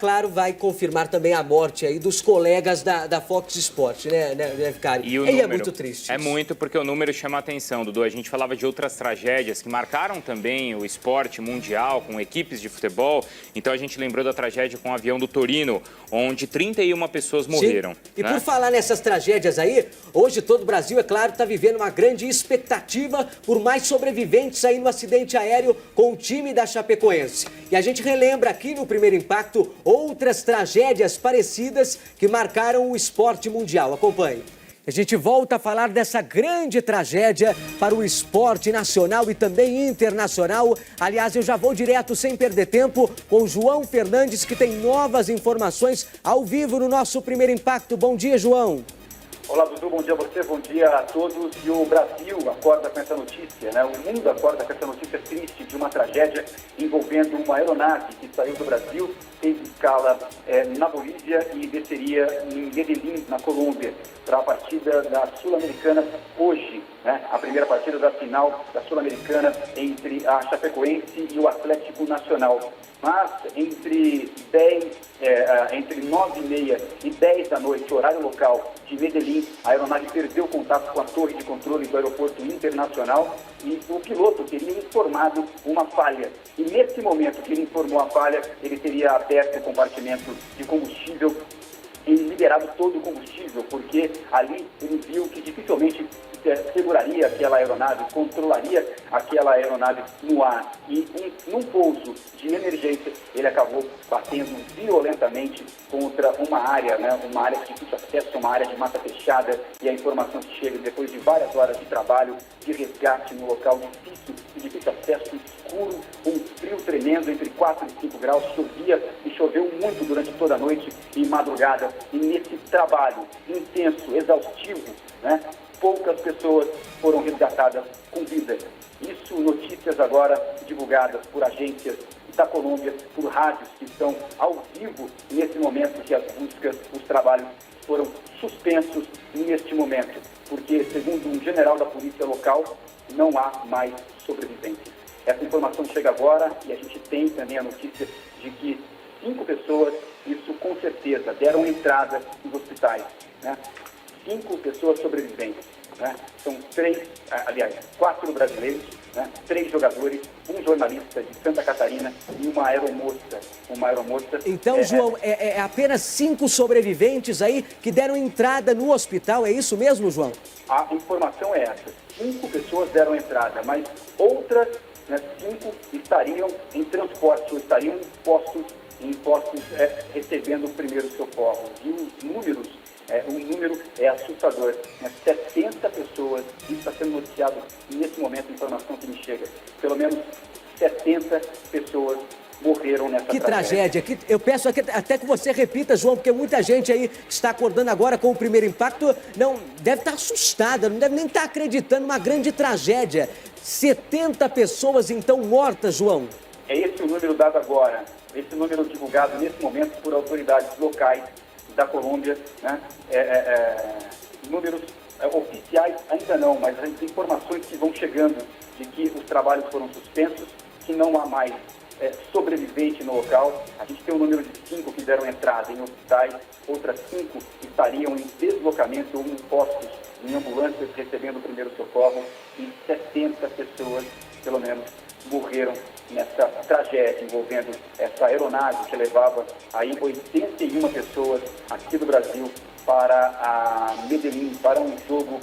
[SPEAKER 1] Claro, vai confirmar também a morte aí dos colegas da Fox Sports, né, Vicari?
[SPEAKER 4] E o número
[SPEAKER 1] é muito triste.
[SPEAKER 4] É muito, porque o número chama a atenção, Dudu. A gente falava de outras tragédias que marcaram também o esporte mundial, com equipes de futebol. Então a gente lembrou da tragédia com o avião do Torino, onde 31 pessoas morreram.
[SPEAKER 1] Sim. E
[SPEAKER 4] né?
[SPEAKER 1] por falar nessas tragédias aí, hoje todo o Brasil, é claro, está vivendo uma grande expectativa por mais sobreviventes aí no acidente aéreo com o time da Chapecoense. E a gente relembra aqui no Primeiro Impacto outras tragédias parecidas que marcaram o esporte mundial. Acompanhe. A gente volta a falar dessa grande tragédia para o esporte nacional e também internacional. Aliás, eu já vou direto, sem perder tempo, com o João Fernandes, que tem novas informações ao vivo no nosso Primeiro Impacto. Bom dia, João.
[SPEAKER 2] Olá, Dudu, bom dia a você, bom dia a todos. E o Brasil acorda com essa notícia, né? O mundo acorda com essa notícia triste de uma tragédia envolvendo uma aeronave que saiu do Brasil, fez escala na Bolívia e desceria em Medellín, na Colômbia, para a partida da Sul-Americana hoje, né? A primeira partida da final da Sul-Americana entre a Chapecoense e o Atlético Nacional. Mas entre 9h30 e 10 da noite, horário local de Medellín, a aeronave perdeu contato com a torre de controle do aeroporto internacional e o piloto teria informado uma falha. E nesse momento que ele informou a falha, ele teria aberto o compartimento de combustível e liberado todo o combustível, porque ali ele viu que dificilmente seguraria aquela aeronave, controlaria aquela aeronave no ar. E num pouso de emergência, ele acabou batendo violentamente contra uma área, né? Uma área de difícil acesso, uma área de mata fechada. E a informação que chega depois de várias horas de trabalho, de resgate no local de difícil acesso, escuro, um frio tremendo, entre 4 e 5 graus, chovia e choveu muito durante toda a noite e madrugada. E nesse trabalho intenso, exaustivo, né? Poucas pessoas foram resgatadas com vida. Isso, notícias agora divulgadas por agências da Colômbia, por rádios que estão ao vivo nesse momento que as buscas, os trabalhos foram suspensos neste momento, porque, segundo um general da polícia local, não há mais sobreviventes. Essa informação chega agora e a gente tem também a notícia de que 5 pessoas, isso com certeza, deram entrada nos hospitais, né? 5 pessoas sobreviventes, né? São 4 brasileiros, né? 3 jogadores, um jornalista de Santa Catarina e uma aeromoça.
[SPEAKER 1] Então, João, é apenas 5 sobreviventes aí que deram entrada no hospital, é isso mesmo, João?
[SPEAKER 2] A informação é essa, 5 pessoas deram entrada, mas outras, né, 5 estariam em transporte, ou estariam em postos recebendo o primeiro socorro. E os números, o número é assustador, né? 70 pessoas, isso está sendo noticiado nesse momento, a informação que me chega, pelo menos 70 pessoas morreram nessa
[SPEAKER 1] tragédia. Eu peço até que você repita, João, porque muita gente aí que está acordando agora com o Primeiro Impacto não deve estar assustada, não deve nem estar acreditando numa grande tragédia. 70 pessoas, então, mortas, João.
[SPEAKER 2] É esse o número dado agora, esse número divulgado nesse momento por autoridades locais da Colômbia, né? Números oficiais ainda não, mas as informações que vão chegando de que os trabalhos foram suspensos, que não há mais sobrevivente no local. A gente tem um número de 5 que deram entrada em hospitais, outras 5 estariam em deslocamento ou em postos, em ambulâncias recebendo o primeiro socorro, e 70 pessoas, pelo menos, morreram nessa tragédia envolvendo essa aeronave que levava aí 81 pessoas aqui do Brasil para a Medellín, para um jogo,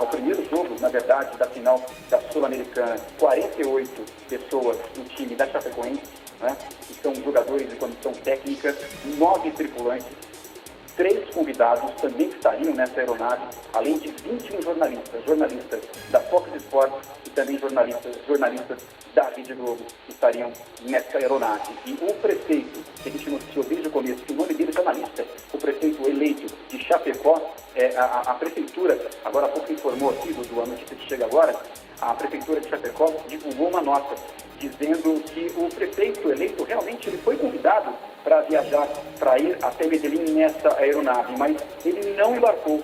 [SPEAKER 2] o primeiro jogo, na verdade, da final da Sul-Americana. 48 pessoas do time da Chapecoense, né, que são jogadores de condição técnica, 9 tripulantes, 3 convidados também estariam nessa aeronave, além de 21 jornalistas da Fox Sports e também jornalistas da Rede Globo estariam nessa aeronave. E o prefeito, que a gente noticiou desde o começo, que o nome dele é jornalista, o prefeito eleito de Chapecó, a prefeitura, agora há pouco informou aqui, a notícia que chega agora, a prefeitura de Chapecó divulgou uma nota dizendo que o prefeito eleito realmente ele foi convidado para viajar, para ir até Medellín nessa aeronave, mas ele não embarcou,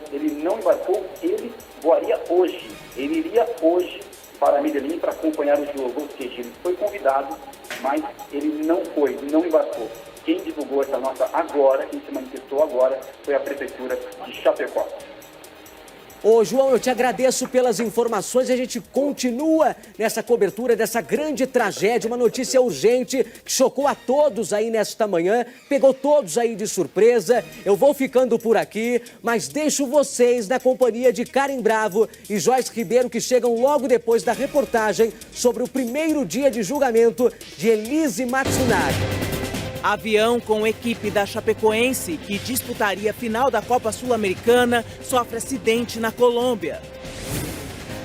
[SPEAKER 2] ele voaria hoje, ele iria hoje para Medellín para acompanhar o jogo, ou seja, ele foi convidado, mas ele não embarcou. Quem divulgou essa nota agora, quem se manifestou agora, foi a Prefeitura de Chapecó.
[SPEAKER 1] Ô, João, eu te agradeço pelas informações. A gente continua nessa cobertura dessa grande tragédia, uma notícia urgente que chocou a todos aí nesta manhã, pegou todos aí de surpresa. Eu vou ficando por aqui, mas deixo vocês na companhia de Karen Bravo e Joyce Ribeiro, que chegam logo depois da reportagem sobre o primeiro dia de julgamento de Elise Matsunaga.
[SPEAKER 5] Avião com equipe da Chapecoense, que disputaria a final da Copa Sul-Americana, sofre acidente na Colômbia.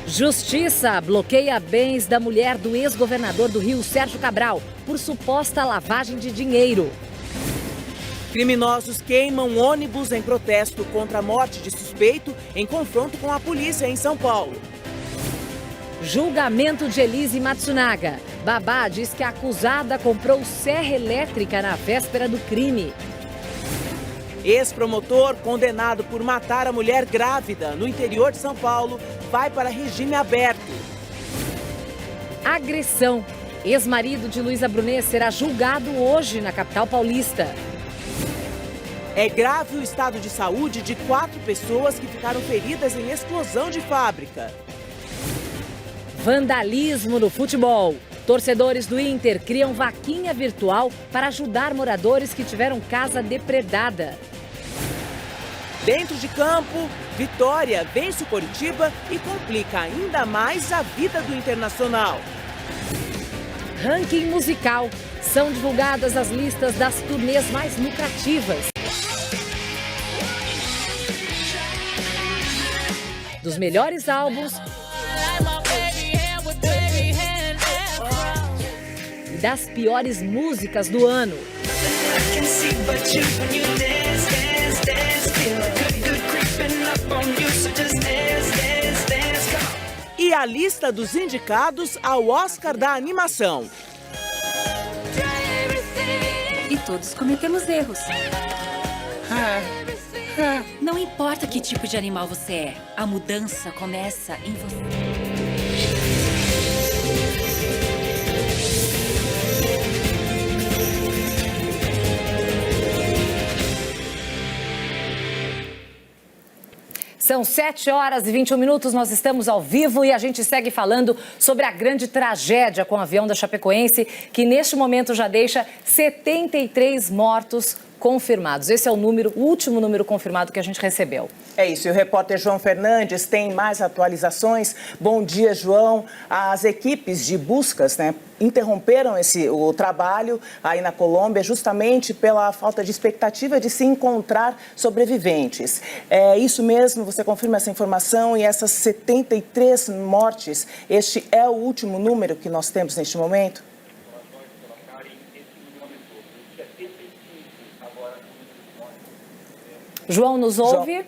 [SPEAKER 6] Justiça bloqueia bens da mulher do ex-governador do Rio, Sérgio Cabral, por suposta lavagem de dinheiro.
[SPEAKER 5] Criminosos queimam ônibus em protesto contra a morte de suspeito em confronto com a polícia em São Paulo.
[SPEAKER 6] Julgamento de Elise Matsunaga. Babá diz que a acusada comprou serra elétrica na véspera do crime.
[SPEAKER 5] Ex-promotor condenado por matar a mulher grávida no interior de São Paulo vai para regime aberto.
[SPEAKER 6] Agressão. Ex-marido de Luísa Brunet será julgado hoje na capital paulista.
[SPEAKER 5] É grave o estado de saúde de 4 pessoas que ficaram feridas em explosão de fábrica.
[SPEAKER 6] Vandalismo no futebol. Torcedores do Inter criam vaquinha virtual para ajudar moradores que tiveram casa depredada.
[SPEAKER 5] Dentro de campo, Vitória vence o Coritiba e complica ainda mais a vida do Internacional.
[SPEAKER 6] Ranking musical. São divulgadas as listas das turnês mais lucrativas. Dos melhores álbuns e das piores músicas do ano.
[SPEAKER 5] E a lista dos indicados ao Oscar da animação.
[SPEAKER 7] E todos cometemos erros. Não importa que tipo de animal você é, a mudança começa em você.
[SPEAKER 6] São 7h21, nós estamos ao vivo e a gente segue falando sobre a grande tragédia com o avião da Chapecoense, que neste momento já deixa 73 mortos confirmados. Esse é o último número confirmado que a gente recebeu.
[SPEAKER 5] É isso, e o repórter João Fernandes tem mais atualizações. Bom dia, João. As equipes de buscas, interromperam o trabalho aí na Colômbia justamente pela falta de expectativa de se encontrar sobreviventes. É isso mesmo, você confirma essa informação e essas 73 mortes, este é o último número que nós temos neste momento?
[SPEAKER 6] João, nos ouve?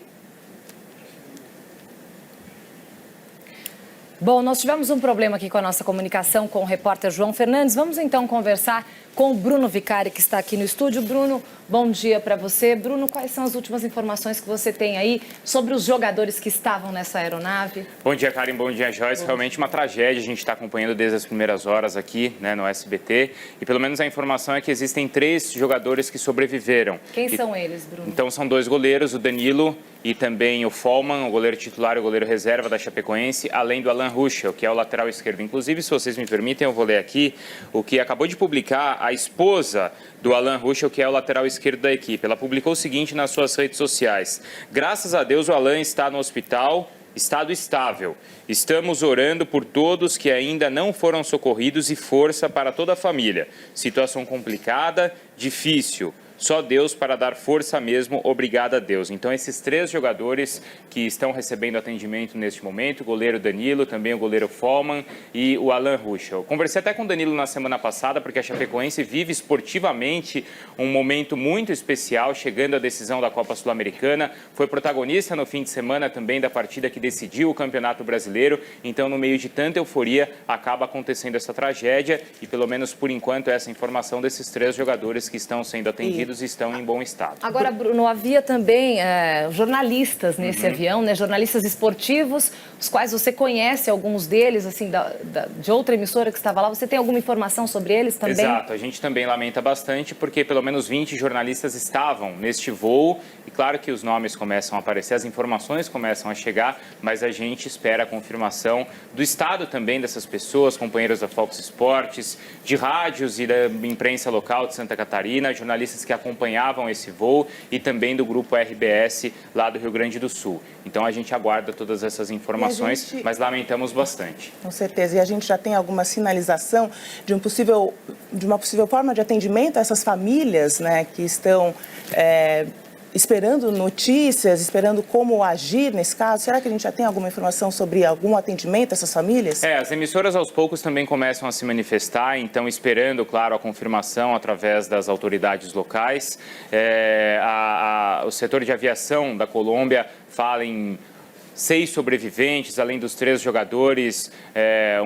[SPEAKER 6] Bom, nós tivemos um problema aqui com a nossa comunicação com o repórter João Fernandes. Vamos então conversar com o Bruno Vicari, que está aqui no estúdio. Bruno, bom dia para você. Bruno, quais são as últimas informações que você tem aí sobre os jogadores que estavam nessa aeronave?
[SPEAKER 4] Bom dia, Karen. Bom dia, Joyce. Realmente uma tragédia. A gente está acompanhando desde as primeiras horas aqui, no SBT. E pelo menos a informação é que existem 3 jogadores que sobreviveram.
[SPEAKER 6] Quem são eles, Bruno?
[SPEAKER 4] Então são 2 goleiros, o Danilo e também o Follman, o goleiro titular e o goleiro reserva da Chapecoense, além do Alan Ruschel, que é o lateral esquerdo. Inclusive, se vocês me permitem, eu vou ler aqui o que acabou de publicar a esposa do Alan Ruschel, que é o lateral esquerdo da equipe. Ela publicou o seguinte nas suas redes sociais: graças a Deus o Alan está no hospital, estado estável. Estamos orando por todos que ainda não foram socorridos e força para toda a família. Situação complicada, difícil. Só Deus para dar força mesmo, obrigado a Deus. Então, esses 3 jogadores que estão recebendo atendimento neste momento, o goleiro Danilo, também o goleiro Follman e o Alan Ruschel. Conversei até com o Danilo na semana passada, porque a Chapecoense vive esportivamente um momento muito especial, chegando à decisão da Copa Sul-Americana. Foi protagonista no fim de semana também da partida que decidiu o Campeonato Brasileiro. Então, no meio de tanta euforia, acaba acontecendo essa tragédia e, pelo menos por enquanto, essa informação desses 3 jogadores que estão sendo atendidos Unidos estão em bom estado.
[SPEAKER 6] Agora, Bruno, havia também jornalistas nesse avião, né? Jornalistas esportivos, os quais você conhece alguns deles, assim, de outra emissora que estava lá. Você tem alguma informação sobre eles também?
[SPEAKER 4] Exato, a gente também lamenta bastante porque pelo menos 20 jornalistas estavam neste voo e claro que os nomes começam a aparecer, as informações começam a chegar, mas a gente espera a confirmação do estado também dessas pessoas, companheiros da Fox Sports, de rádios e da imprensa local de Santa Catarina, jornalistas que acompanhavam esse voo e também do grupo RBS lá do Rio Grande do Sul. Então a gente aguarda todas essas informações, mas lamentamos bastante.
[SPEAKER 5] Com certeza. E a gente já tem alguma sinalização de uma possível forma de atendimento a essas famílias, né, que estão esperando notícias, esperando como agir nesse caso? Será que a gente já tem alguma informação sobre algum atendimento a essas famílias?
[SPEAKER 4] As emissoras aos poucos também começam a se manifestar, então esperando, claro, a confirmação através das autoridades locais. O setor de aviação da Colômbia fala em 6 sobreviventes, além dos 3 jogadores,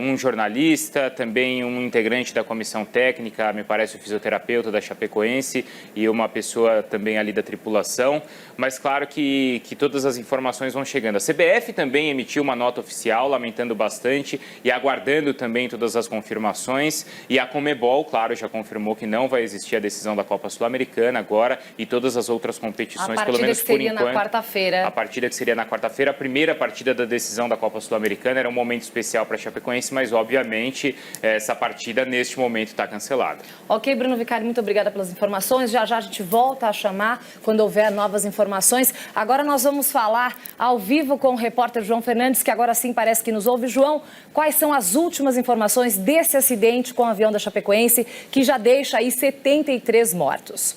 [SPEAKER 4] um jornalista, também um integrante da comissão técnica, me parece o fisioterapeuta da Chapecoense e uma pessoa também ali da tripulação. Mas claro que todas as informações vão chegando. A CBF também emitiu uma nota oficial, lamentando bastante e aguardando também todas as confirmações. E a Conmebol, claro, já confirmou que não vai existir a decisão da Copa Sul-Americana agora e todas as outras competições, pelo menos por enquanto.
[SPEAKER 6] A partida que seria na quarta-feira.
[SPEAKER 4] A partida que seria na quarta-feira, a primeira partida da decisão da Copa Sul-Americana, era um momento especial para a Chapecoense, mas obviamente essa partida neste momento está cancelada.
[SPEAKER 6] Ok, Bruno Vicari, muito obrigada pelas informações. Já já a gente volta a chamar quando houver novas informações. Agora nós vamos falar ao vivo com o repórter João Fernandes, que agora sim parece que nos ouve. João, quais são as últimas informações desse acidente com o avião da Chapecoense, que já deixa aí 73 mortos?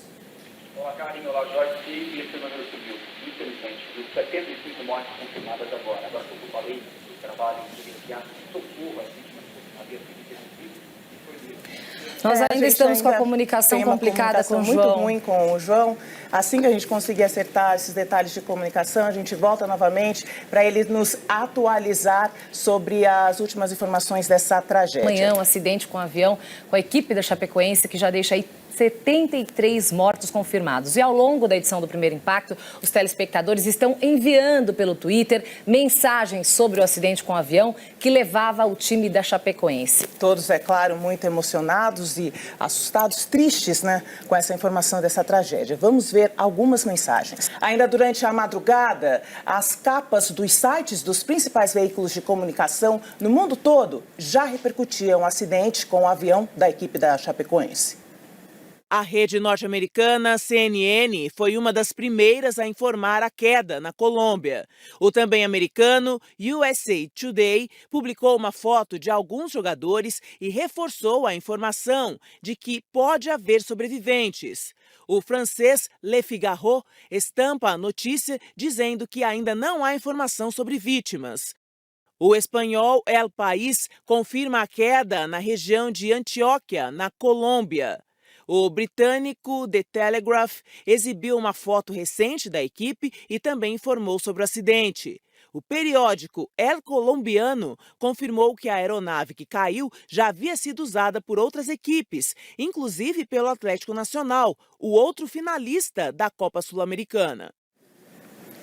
[SPEAKER 2] Olá, Karine, olá, Jorge. E esse número subiu, infelizmente. Viu? 75 mortes confirmadas agora. Agora, como eu falei, o trabalho de imediato de socorro às vítimas havia sido interrompido.
[SPEAKER 6] Nós ainda estamos com a comunicação complicada com o João.
[SPEAKER 5] Muito ruim com o João. Assim que a gente conseguir acertar esses detalhes de comunicação, a gente volta novamente para ele nos atualizar sobre as últimas informações dessa tragédia.
[SPEAKER 6] Amanhã, um acidente com o avião, com a equipe da Chapecoense, que já deixa aí 73 mortos confirmados. E ao longo da edição do Primeiro Impacto, os telespectadores estão enviando pelo Twitter mensagens sobre o acidente com o avião que levava o time da Chapecoense.
[SPEAKER 5] Todos, é claro, muito emocionados e assustados, tristes, né, com essa informação dessa tragédia. Vamos ver algumas mensagens. Ainda durante a madrugada, as capas dos sites dos principais veículos de comunicação no mundo todo já repercutiam o acidente com o avião da equipe da Chapecoense. A rede norte-americana CNN foi uma das primeiras a informar a queda na Colômbia. O também americano USA Today publicou uma foto de alguns jogadores e reforçou a informação de que pode haver sobreviventes. O francês Le Figaro estampa a notícia dizendo que ainda não há informação sobre vítimas. O espanhol El País confirma a queda na região de Antioquia, na Colômbia. O britânico The Telegraph exibiu uma foto recente da equipe e também informou sobre o acidente. O periódico El Colombiano confirmou que a aeronave que caiu já havia sido usada por outras equipes, inclusive pelo Atlético Nacional, o outro finalista da Copa Sul-Americana.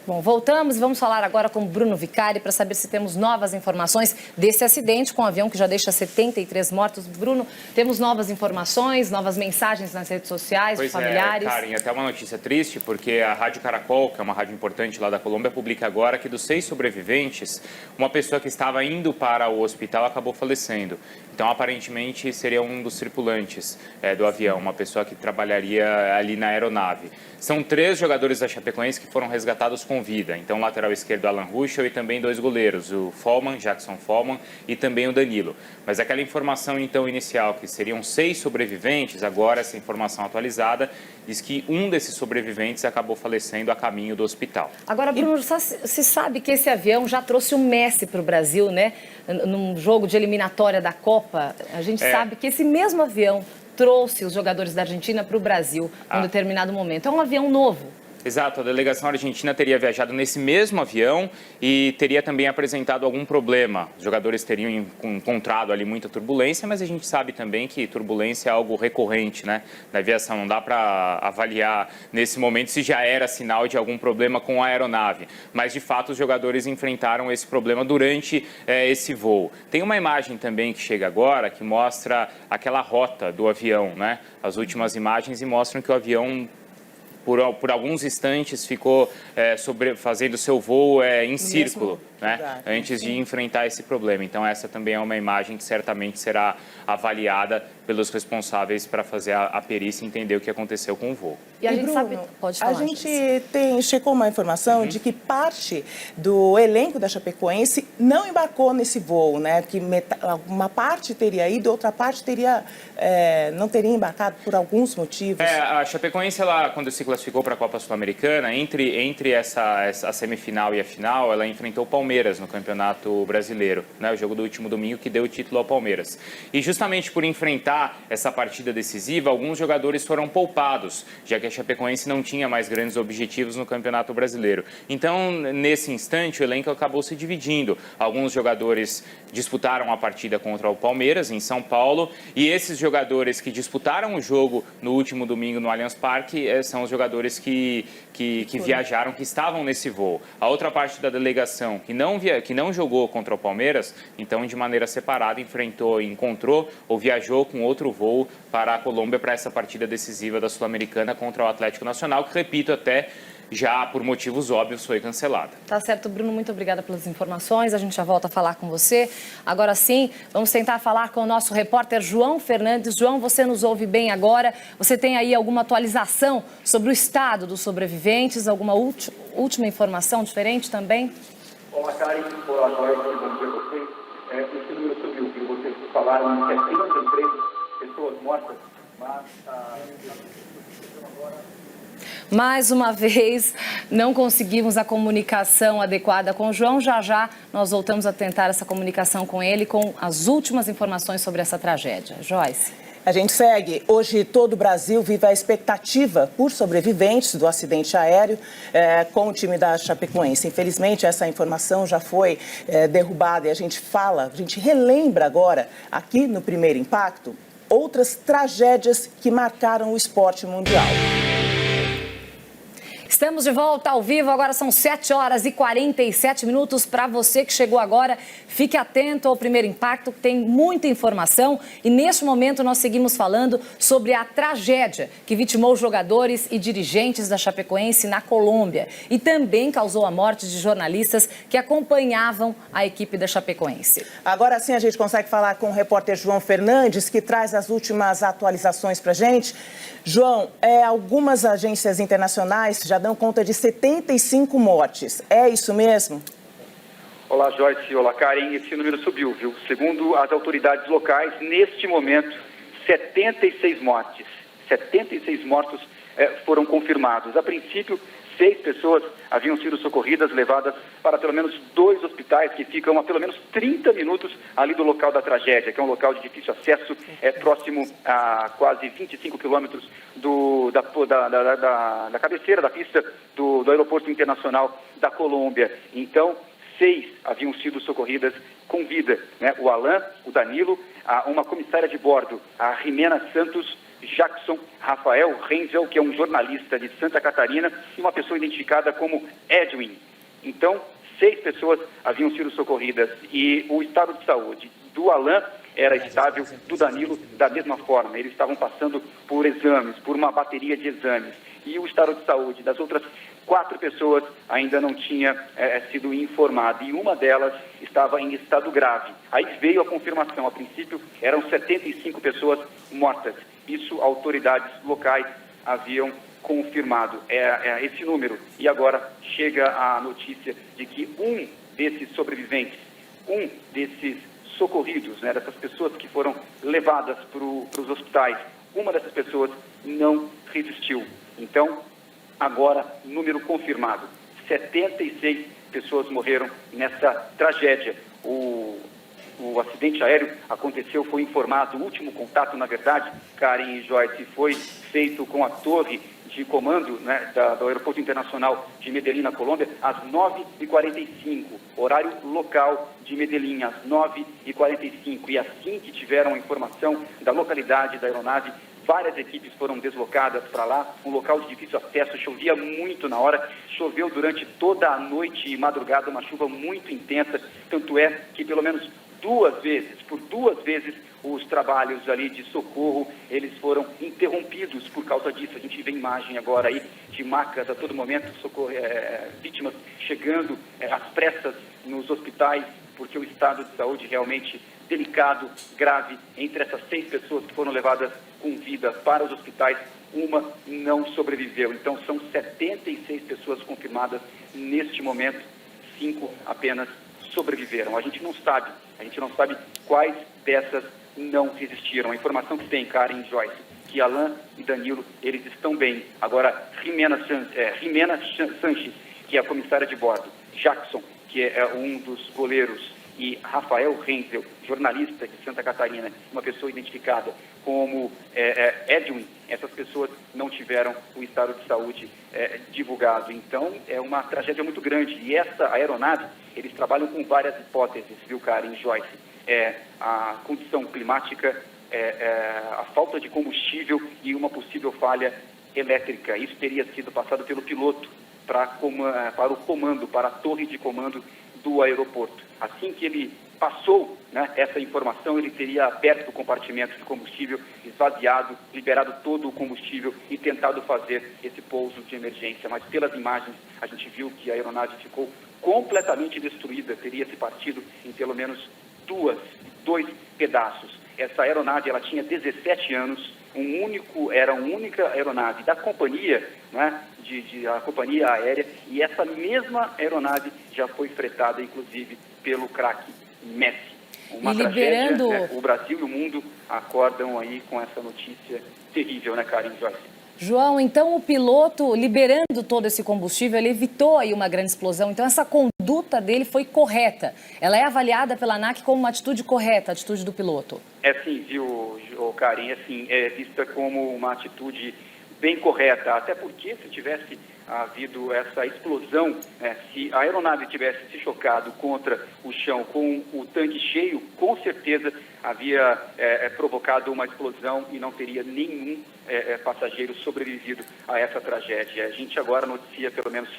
[SPEAKER 6] Bom, voltamos e vamos falar agora com o Bruno Vicari para saber se temos novas informações desse acidente com o avião que já deixa 73 mortos. Bruno, temos novas informações, novas mensagens nas redes sociais, de familiares?
[SPEAKER 4] Pois é, Karen, até uma notícia triste, porque a Rádio Caracol, que é uma rádio importante lá da Colômbia, publica agora que dos 6 sobreviventes, uma pessoa que estava indo para o hospital acabou falecendo. Então, aparentemente, seria um dos tripulantes do avião, uma pessoa que trabalharia ali na aeronave. São 3 jogadores da Chapecoense que foram resgatados com vida. Então, o lateral esquerdo, Alan Ruschel, e também 2 goleiros, o Jackson Follman, e também o Danilo. Mas aquela informação, então, inicial, que seriam 6 sobreviventes, agora essa informação atualizada, diz que um desses sobreviventes acabou falecendo a caminho do hospital.
[SPEAKER 6] Agora, Bruno, se sabe que esse avião já trouxe o Messi para o Brasil, né? Num jogo de eliminatória da Copa, a gente sabe que esse mesmo avião trouxe os jogadores da Argentina para o Brasil em um determinado momento. É um avião novo.
[SPEAKER 4] Exato, a delegação argentina teria viajado nesse mesmo avião e teria também apresentado algum problema. Os jogadores teriam encontrado ali muita turbulência, mas a gente sabe também que turbulência é algo recorrente, né, na aviação. Não dá para avaliar nesse momento se já era sinal de algum problema com a aeronave. Mas, de fato, os jogadores enfrentaram esse problema durante esse voo. Tem uma imagem também que chega agora que mostra aquela rota do avião, né? As últimas imagens, e mostram que o avião, por alguns instantes, ficou fazendo seu voo em círculo, né, antes de enfrentar esse problema. Então, essa também é uma imagem que certamente será avaliada pelos responsáveis para fazer a perícia e entender o que aconteceu com o voo.
[SPEAKER 5] E a gente Bruno, sabe, pode falar, a gente checou uma informação de que parte do elenco da Chapecoense não embarcou nesse voo, né? Que uma parte teria ido, outra parte não teria embarcado por alguns motivos.
[SPEAKER 4] A Chapecoense, quando se classificou para a Copa Sul-Americana, entre a semifinal e a final, ela enfrentou o Palmeiras no Campeonato Brasileiro, né? O jogo do último domingo que deu o título ao Palmeiras. E justamente por enfrentar essa partida decisiva, alguns jogadores foram poupados, já que a Chapecoense não tinha mais grandes objetivos no Campeonato Brasileiro. Então, nesse instante, o elenco acabou se dividindo. Alguns jogadores disputaram a partida contra o Palmeiras, em São Paulo, e esses jogadores que disputaram o jogo no último domingo no Allianz Parque são os jogadores que viajaram, que estavam nesse voo. A outra parte da delegação que não jogou contra o Palmeiras, então, de maneira separada, encontrou ou viajou com outro voo para a Colômbia para essa partida decisiva da Sul-Americana contra o Atlético Nacional, que, repito, até já por motivos óbvios foi cancelada.
[SPEAKER 6] Tá certo, Bruno, muito obrigada pelas informações. A gente já volta a falar com você. Agora sim, vamos tentar falar com o nosso repórter João Fernandes. João, você nos ouve bem agora? Você tem aí alguma atualização sobre o estado dos sobreviventes? Alguma última informação diferente também?
[SPEAKER 2] Olá, Karen. Olá, Joyce. Bom dia a vocês. Esse número subiu, que vocês falaram em 73 pessoas mortas, mas
[SPEAKER 6] mais uma vez, não conseguimos a comunicação adequada com o João. Já nós voltamos a tentar essa comunicação com ele com as últimas informações sobre essa tragédia. Joyce.
[SPEAKER 5] A gente segue. Hoje todo o Brasil vive a expectativa por sobreviventes do acidente aéreo com o time da Chapecoense. Infelizmente, essa informação já foi derrubada e a gente relembra agora, aqui no Primeiro Impacto, outras tragédias que marcaram o esporte mundial.
[SPEAKER 6] Estamos de volta ao vivo, agora são 7h47. Para você que chegou agora, fique atento ao Primeiro Impacto, que tem muita informação. E neste momento nós seguimos falando sobre a tragédia que vitimou jogadores e dirigentes da Chapecoense na Colômbia. E também causou a morte de jornalistas que acompanhavam a equipe da Chapecoense.
[SPEAKER 5] Agora sim a gente consegue falar com o repórter João Fernandes, que traz as últimas atualizações para a gente. João, algumas agências internacionais já dão conta de 75 mortes. É isso mesmo?
[SPEAKER 2] Olá, Joyce. Olá, Karen. Esse número subiu, viu? Segundo as autoridades locais, neste momento, 76 mortes. 76 mortos foram confirmados. A princípio, 6 pessoas haviam sido socorridas, levadas para pelo menos 2 hospitais que ficam a pelo menos 30 minutos ali do local da tragédia, que é um local de difícil acesso, próximo a quase 25 quilômetros da cabeceira da pista do Aeroporto Internacional da Colômbia. Então, 6 haviam sido socorridas com vida, né? O Alain, o Danilo, uma comissária de bordo, a Jimena Santos, Jackson, Rafael Renzel, que é um jornalista de Santa Catarina, e uma pessoa identificada como Edwin. Então, 6 pessoas haviam sido socorridas e o estado de saúde do Alain era estável, do Danilo da mesma forma. Eles estavam passando por exames, por uma bateria de exames. E o estado de saúde das outras 4 pessoas ainda não tinha sido informado, e uma delas estava em estado grave. Aí veio a confirmação. A princípio, eram 75 pessoas mortas. Isso autoridades locais haviam confirmado esse número. E agora chega a notícia de que um desses sobreviventes, um desses socorridos, né, dessas pessoas que foram levadas para os hospitais, uma dessas pessoas não resistiu. Então, agora, número confirmado, 76 pessoas morreram nessa tragédia. O acidente aéreo aconteceu, foi informado, o último contato, na verdade, Karen e Joyce, foi feito com a torre de comando, né, do Aeroporto Internacional de Medellín, na Colômbia, às 9h45, horário local de Medellín, às 9h45. E assim que tiveram a informação da localidade da aeronave, várias equipes foram deslocadas para lá, um local de difícil acesso, chovia muito na hora, choveu durante toda a noite e madrugada, uma chuva muito intensa, tanto é que pelo menos por duas vezes, os trabalhos ali de socorro, eles foram interrompidos por causa disso. A gente vê imagem agora aí de macas a todo momento, vítimas chegando às pressas nos hospitais, porque o estado de saúde realmente delicado, grave. Entre essas 6 pessoas que foram levadas com vida para os hospitais, uma não sobreviveu. Então, são 76 pessoas confirmadas neste momento, 5 apenas sobreviveram. A gente não sabe quais dessas não resistiram. A informação que tem, Karen e Joyce, que Alan e Danilo, eles estão bem. Agora, Jimena Sanches, que é a comissária de bordo, Jackson, que é um dos goleiros, e Rafael Renzel, jornalista de Santa Catarina, uma pessoa identificada como Edwin, essas pessoas não tiveram o estado de saúde divulgado. Então, é uma tragédia muito grande. E essa aeronave, eles trabalham com várias hipóteses, viu, Karen e Joyce? A condição climática, a falta de combustível e uma possível falha elétrica. Isso teria sido passado pelo piloto para o comando, para a torre de comando do aeroporto. Assim que ele passou, né, essa informação, ele teria aberto o compartimento de combustível, esvaziado, liberado todo o combustível e tentado fazer esse pouso de emergência. Mas pelas imagens a gente viu que a aeronave ficou completamente destruída, teria se partido em pelo menos dois pedaços. Essa aeronave, ela tinha 17 anos, era a única aeronave da companhia, né, a companhia aérea, e essa mesma aeronave já foi fretada, inclusive, pelo craque Messi. Uma tragédia, né? O Brasil e o mundo acordam aí com essa notícia terrível, né, Karen Joyce?
[SPEAKER 6] João, então o piloto, liberando todo esse combustível, ele evitou aí uma grande explosão. Então essa conduta dele foi correta. Ela é avaliada pela ANAC como uma atitude correta, a atitude do piloto.
[SPEAKER 2] É sim, viu, Karen? É vista como uma atitude bem correta, até porque se tivesse havido essa explosão, se a aeronave tivesse se chocado contra o chão com o tanque cheio, com certeza havia provocado uma explosão e não teria nenhum passageiro sobrevivido a essa tragédia. A gente agora noticia pelo menos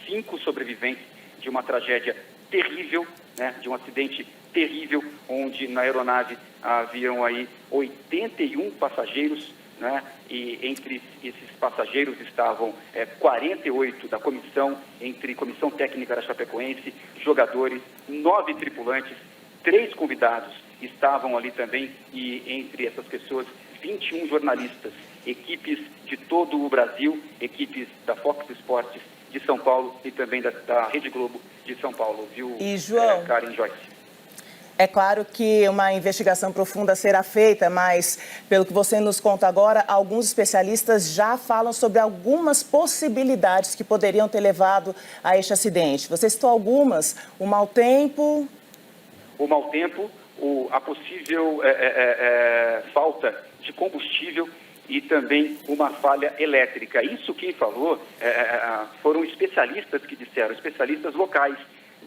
[SPEAKER 2] 5 sobreviventes de uma tragédia terrível, né, de um acidente terrível, onde na aeronave haviam aí 81 passageiros, né? E entre esses passageiros estavam 48 da comissão, entre comissão técnica da Chapecoense, jogadores, 9 tripulantes, 3 convidados estavam ali também, e entre essas pessoas, 21 jornalistas, equipes de todo o Brasil, equipes da Fox Sports de São Paulo e também da Rede Globo de São Paulo, viu,
[SPEAKER 5] e João,
[SPEAKER 2] Karen Joyce?
[SPEAKER 5] É claro que uma investigação profunda será feita, mas, pelo que você nos conta agora, alguns especialistas já falam sobre algumas possibilidades que poderiam ter levado a este acidente. Você citou algumas: o mau tempo...
[SPEAKER 2] O mau tempo, a possível falta de combustível e também uma falha elétrica. Isso quem falou foram especialistas que disseram, especialistas locais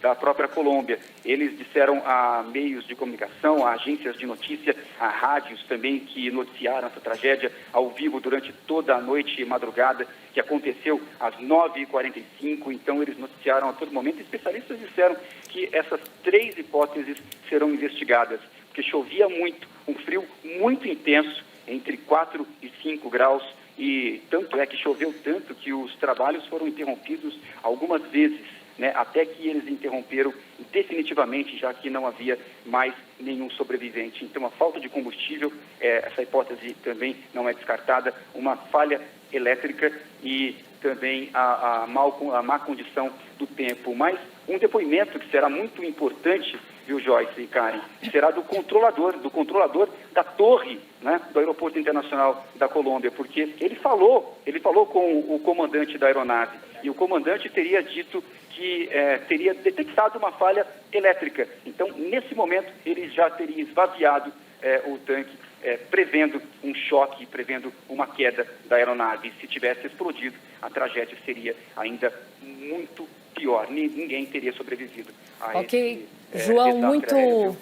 [SPEAKER 2] da própria Colômbia. Eles disseram a meios de comunicação, a agências de notícia, a rádios também que noticiaram essa tragédia ao vivo durante toda a noite e madrugada, que aconteceu às 9h45. Então, eles noticiaram a todo momento. Especialistas disseram que essas 3 hipóteses serão investigadas, porque chovia muito, um frio muito intenso, entre 4 e 5 graus, e tanto é que choveu tanto que os trabalhos foram interrompidos algumas vezes, né, até que eles interromperam definitivamente, já que não havia mais nenhum sobrevivente. Então, a falta de combustível, essa hipótese também não é descartada, uma falha elétrica e também a má condição do tempo. Mas um depoimento que será muito importante, viu, Joyce e Karen, será do controlador da torre, né, do Aeroporto Internacional da Colômbia, porque ele falou com o comandante da aeronave, e o comandante teria dito que teria detectado uma falha elétrica. Então, nesse momento, ele já teria esvaziado o tanque prevendo um choque, prevendo uma queda da aeronave. Se tivesse explodido, a tragédia seria ainda muito pior. Ninguém teria sobrevivido a
[SPEAKER 6] Ok,
[SPEAKER 2] esse
[SPEAKER 6] João,
[SPEAKER 2] desastre
[SPEAKER 6] muito...
[SPEAKER 2] aéreo.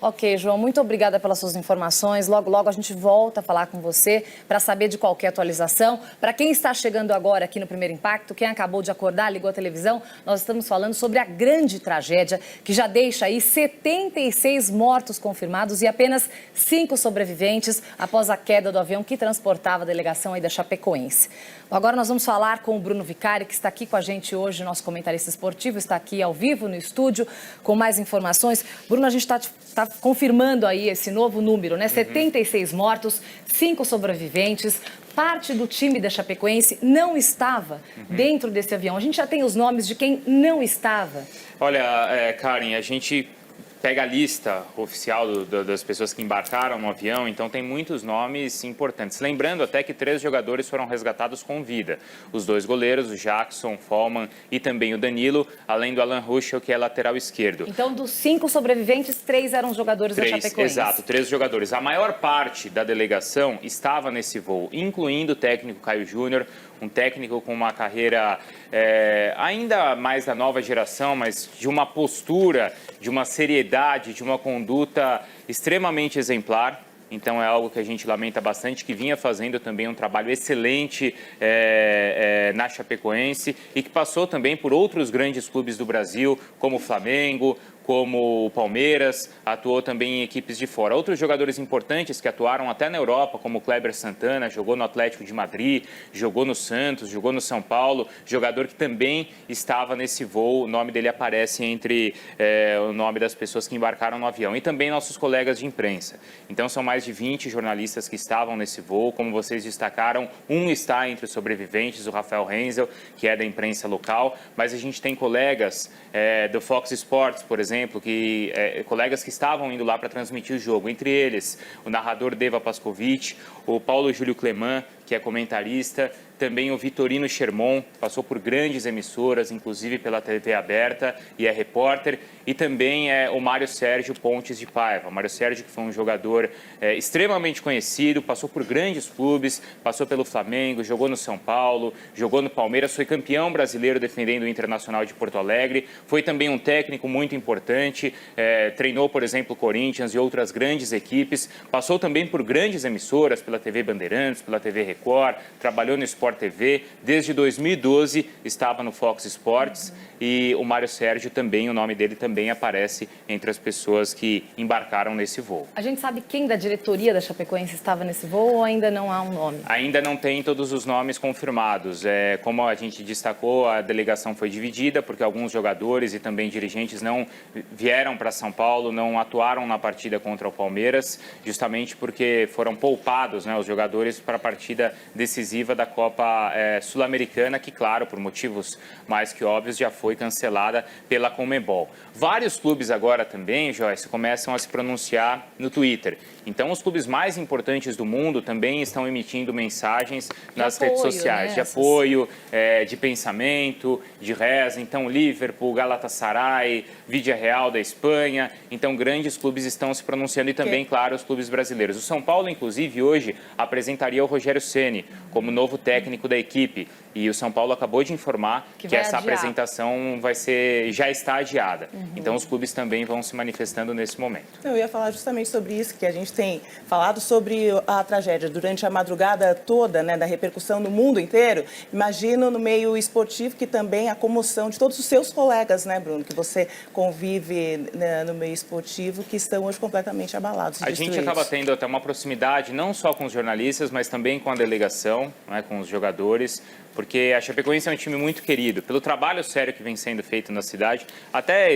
[SPEAKER 6] Ok, João, muito obrigada pelas suas informações. Logo, logo a gente volta a falar com você para saber de qualquer atualização. Para quem está chegando agora aqui no Primeiro Impacto, quem acabou de acordar, ligou a televisão, nós estamos falando sobre a grande tragédia que já deixa aí 76 mortos confirmados e apenas 5 sobreviventes após a queda do avião que transportava a delegação aí da Chapecoense. Agora nós vamos falar com o Bruno Vicari, que está aqui com a gente hoje, nosso comentarista esportivo, está aqui ao vivo no estúdio com mais informações. Bruno, a gente está confirmando aí esse novo número, né? 76 mortos, 5 sobreviventes. Parte do time da Chapecoense não estava dentro desse avião. A gente já tem os nomes de quem não estava.
[SPEAKER 4] Olha, Karen, a gente pega a lista oficial das pessoas que embarcaram no avião, então tem muitos nomes importantes. Lembrando até que 3 jogadores foram resgatados com vida. Os 2 goleiros, o Jackson, Follman e também o Danilo, além do Alan Ruschel, que é lateral esquerdo.
[SPEAKER 6] Então, dos 5 sobreviventes, 3 eram jogadores da Chapecoense.
[SPEAKER 4] Exato, 3 jogadores. A maior parte da delegação estava nesse voo, incluindo o técnico Caio Júnior, um técnico com uma carreira ainda mais da nova geração, mas de uma postura, de uma seriedade, de uma conduta extremamente exemplar. Então é algo que a gente lamenta bastante, que vinha fazendo também um trabalho excelente na Chapecoense e que passou também por outros grandes clubes do Brasil, como o Flamengo, como o Palmeiras, atuou também em equipes de fora. Outros jogadores importantes que atuaram até na Europa, como o Kleber Santana, jogou no Atlético de Madrid, jogou no Santos, jogou no São Paulo, jogador que também estava nesse voo, o nome dele aparece entre o nome das pessoas que embarcaram no avião. E também nossos colegas de imprensa. Então são mais de 20 jornalistas que estavam nesse voo, como vocês destacaram, um está entre os sobreviventes, o Rafael Renzel, que é da imprensa local, mas a gente tem colegas do Fox Sports, por exemplo, colegas que estavam indo lá para transmitir o jogo, entre eles o narrador Deva Pascovitch, o Paulo Júlio Cleman, que é comentarista, também o Vitorino Sherman, passou por grandes emissoras, inclusive pela TV aberta, e é repórter, e também o Mário Sérgio Pontes de Paiva. O Mário Sérgio, que foi um jogador extremamente conhecido, passou por grandes clubes, passou pelo Flamengo, jogou no São Paulo, jogou no Palmeiras, foi campeão brasileiro defendendo o Internacional de Porto Alegre, foi também um técnico muito importante, treinou, por exemplo, o Corinthians e outras grandes equipes, passou também por grandes emissoras, pela TV Bandeirantes, pela TV Record, trabalhou no Sport TV, desde 2012 estava no Fox Sports e o Mário Sérgio também, o nome dele também aparece entre as pessoas que embarcaram nesse voo.
[SPEAKER 6] A gente sabe quem da diretoria da Chapecoense estava nesse voo ou ainda não há um nome?
[SPEAKER 4] Ainda não tem todos os nomes confirmados. Como a gente destacou, a delegação foi dividida porque alguns jogadores e também dirigentes não vieram para São Paulo, não atuaram na partida contra o Palmeiras, justamente porque foram poupados, né, os jogadores para a partida decisiva da Copa Sul-Americana, que, claro, por motivos mais que óbvios, já foi cancelada pela Conmebol. Vários clubes agora também, Joyce, começam a se pronunciar no Twitter. Então, os clubes mais importantes do mundo também estão emitindo mensagens nas redes sociais, né? De apoio, de pensamento, de reza. Então, Liverpool, Galatasaray, Vídea Real da Espanha. Então, grandes clubes estão se pronunciando e também, claro, os clubes brasileiros. O São Paulo, inclusive, hoje apresentaria o Rogério Ceni como novo técnico da equipe. E o São Paulo acabou de informar que essa apresentação já está adiada. Então, os clubes também vão se manifestando nesse momento.
[SPEAKER 5] Eu ia falar justamente sobre isso, que a gente tem falado sobre a tragédia durante a madrugada toda, né, da repercussão no mundo inteiro. Imagino no meio esportivo que também a comoção de todos os seus colegas, né, Bruno, que você convive, né, no meio esportivo, que estão hoje completamente abalados.
[SPEAKER 4] A gente acaba tendo até uma proximidade, não só com os jornalistas, mas também com a delegação, né, com os jogadores, porque a Chapecoense é um time muito querido, pelo trabalho sério que vem sendo feito na cidade. Até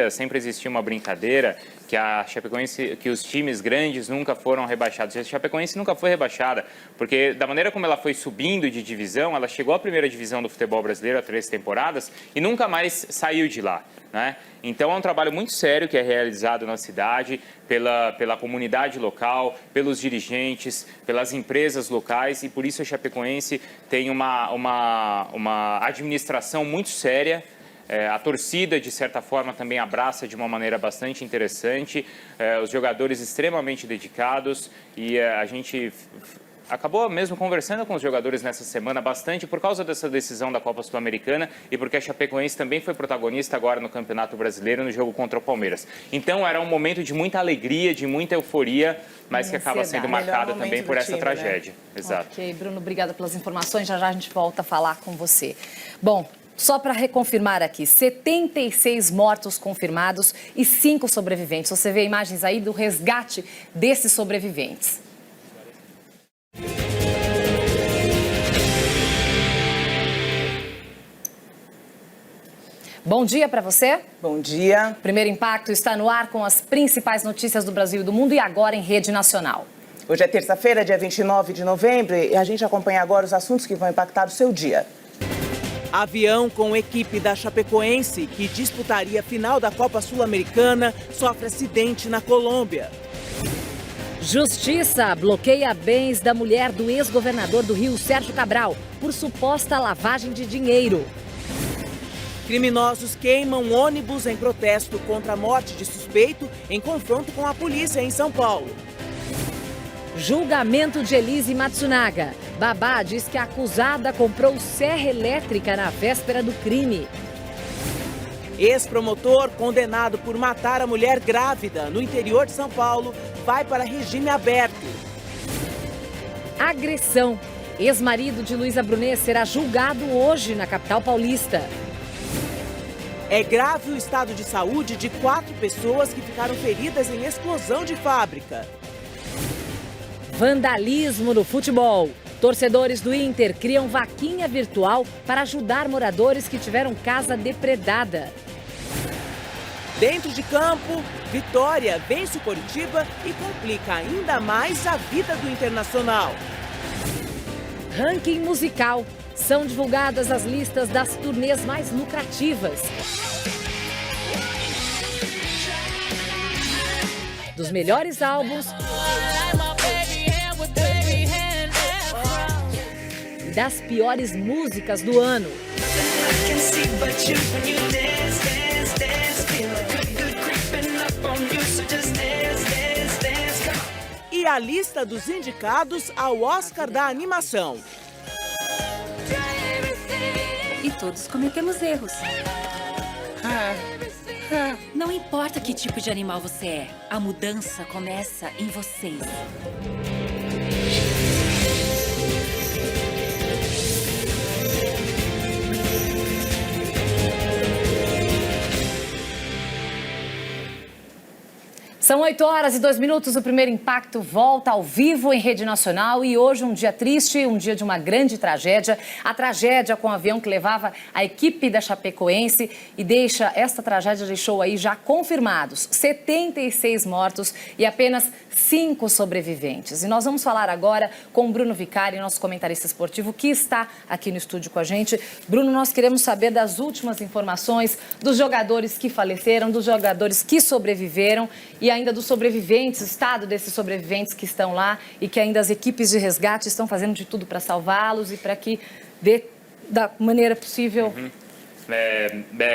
[SPEAKER 4] sempre existia uma brincadeira que a Chapecoense, que os times grandes nunca foram rebaixados. A Chapecoense nunca foi rebaixada, porque da maneira como ela foi subindo de divisão, ela chegou à primeira divisão do futebol brasileiro há 3 temporadas e nunca mais saiu de lá, né? Então é um trabalho muito sério que é realizado na cidade, pela comunidade local, pelos dirigentes, pelas empresas locais, e por isso a Chapecoense tem uma administração muito séria A torcida, de certa forma, também abraça de uma maneira bastante interessante. Os jogadores extremamente dedicados e a gente acabou mesmo conversando com os jogadores nessa semana bastante por causa dessa decisão da Copa Sul-Americana e porque a Chapecoense também foi protagonista agora no Campeonato Brasileiro no jogo contra o Palmeiras. Então era um momento de muita alegria, de muita euforia, mas que acaba sendo marcada também por essa tragédia. Né? Exato.
[SPEAKER 6] Ok, Bruno, obrigada pelas informações. Já já a gente volta a falar com você. Bom, só para reconfirmar aqui, 76 mortos confirmados e 5 sobreviventes. Você vê imagens aí do resgate desses sobreviventes. Bom dia para você.
[SPEAKER 5] Bom dia.
[SPEAKER 6] Primeiro Impacto está no ar com as principais notícias do Brasil e do mundo e agora em rede nacional.
[SPEAKER 5] Hoje é terça-feira, dia 29 de novembro, e a gente acompanha agora os assuntos que vão impactar o seu dia.
[SPEAKER 8] Avião com equipe da Chapecoense, que disputaria a final da Copa Sul-Americana, sofre acidente na Colômbia.
[SPEAKER 6] Justiça bloqueia bens da mulher do ex-governador do Rio, Sérgio Cabral, por suposta lavagem de dinheiro.
[SPEAKER 8] Criminosos queimam ônibus em protesto contra a morte de suspeito em confronto com a polícia em São Paulo.
[SPEAKER 6] Julgamento de Elise Matsunaga. Babá diz que a acusada comprou serra elétrica na véspera do crime.
[SPEAKER 8] Ex-promotor condenado por matar a mulher grávida no interior de São Paulo vai para regime aberto.
[SPEAKER 6] Agressão. Ex-marido de Luísa Brunet será julgado hoje na capital paulista.
[SPEAKER 8] É grave o estado de saúde de 4 pessoas que ficaram feridas em explosão de fábrica.
[SPEAKER 6] Vandalismo no futebol. Torcedores do Inter criam vaquinha virtual para ajudar moradores que tiveram casa depredada.
[SPEAKER 8] Dentro de campo, Vitória vence o Coritiba e complica ainda mais a vida do Internacional.
[SPEAKER 6] Ranking musical. São divulgadas as listas das turnês mais lucrativas. Dos melhores álbuns e das piores músicas do ano.
[SPEAKER 8] E a lista dos indicados ao Oscar da animação.
[SPEAKER 7] E todos cometemos erros. Não importa que tipo de animal você é, a mudança começa em vocês.
[SPEAKER 6] São 8h02, o Primeiro Impacto volta ao vivo em rede nacional e hoje um dia triste, um dia de uma grande tragédia. A tragédia com o avião que levava a equipe da Chapecoense esta tragédia deixou aí já confirmados 76 mortos e apenas 5 sobreviventes. E nós vamos falar agora com o Bruno Vicari, nosso comentarista esportivo, que está aqui no estúdio com a gente. Bruno, nós queremos saber das últimas informações dos jogadores que faleceram, dos jogadores que sobreviveram e ainda dos sobreviventes, o estado desses sobreviventes que estão lá e que ainda as equipes de resgate estão fazendo de tudo para salvá-los e para que dê da maneira possível.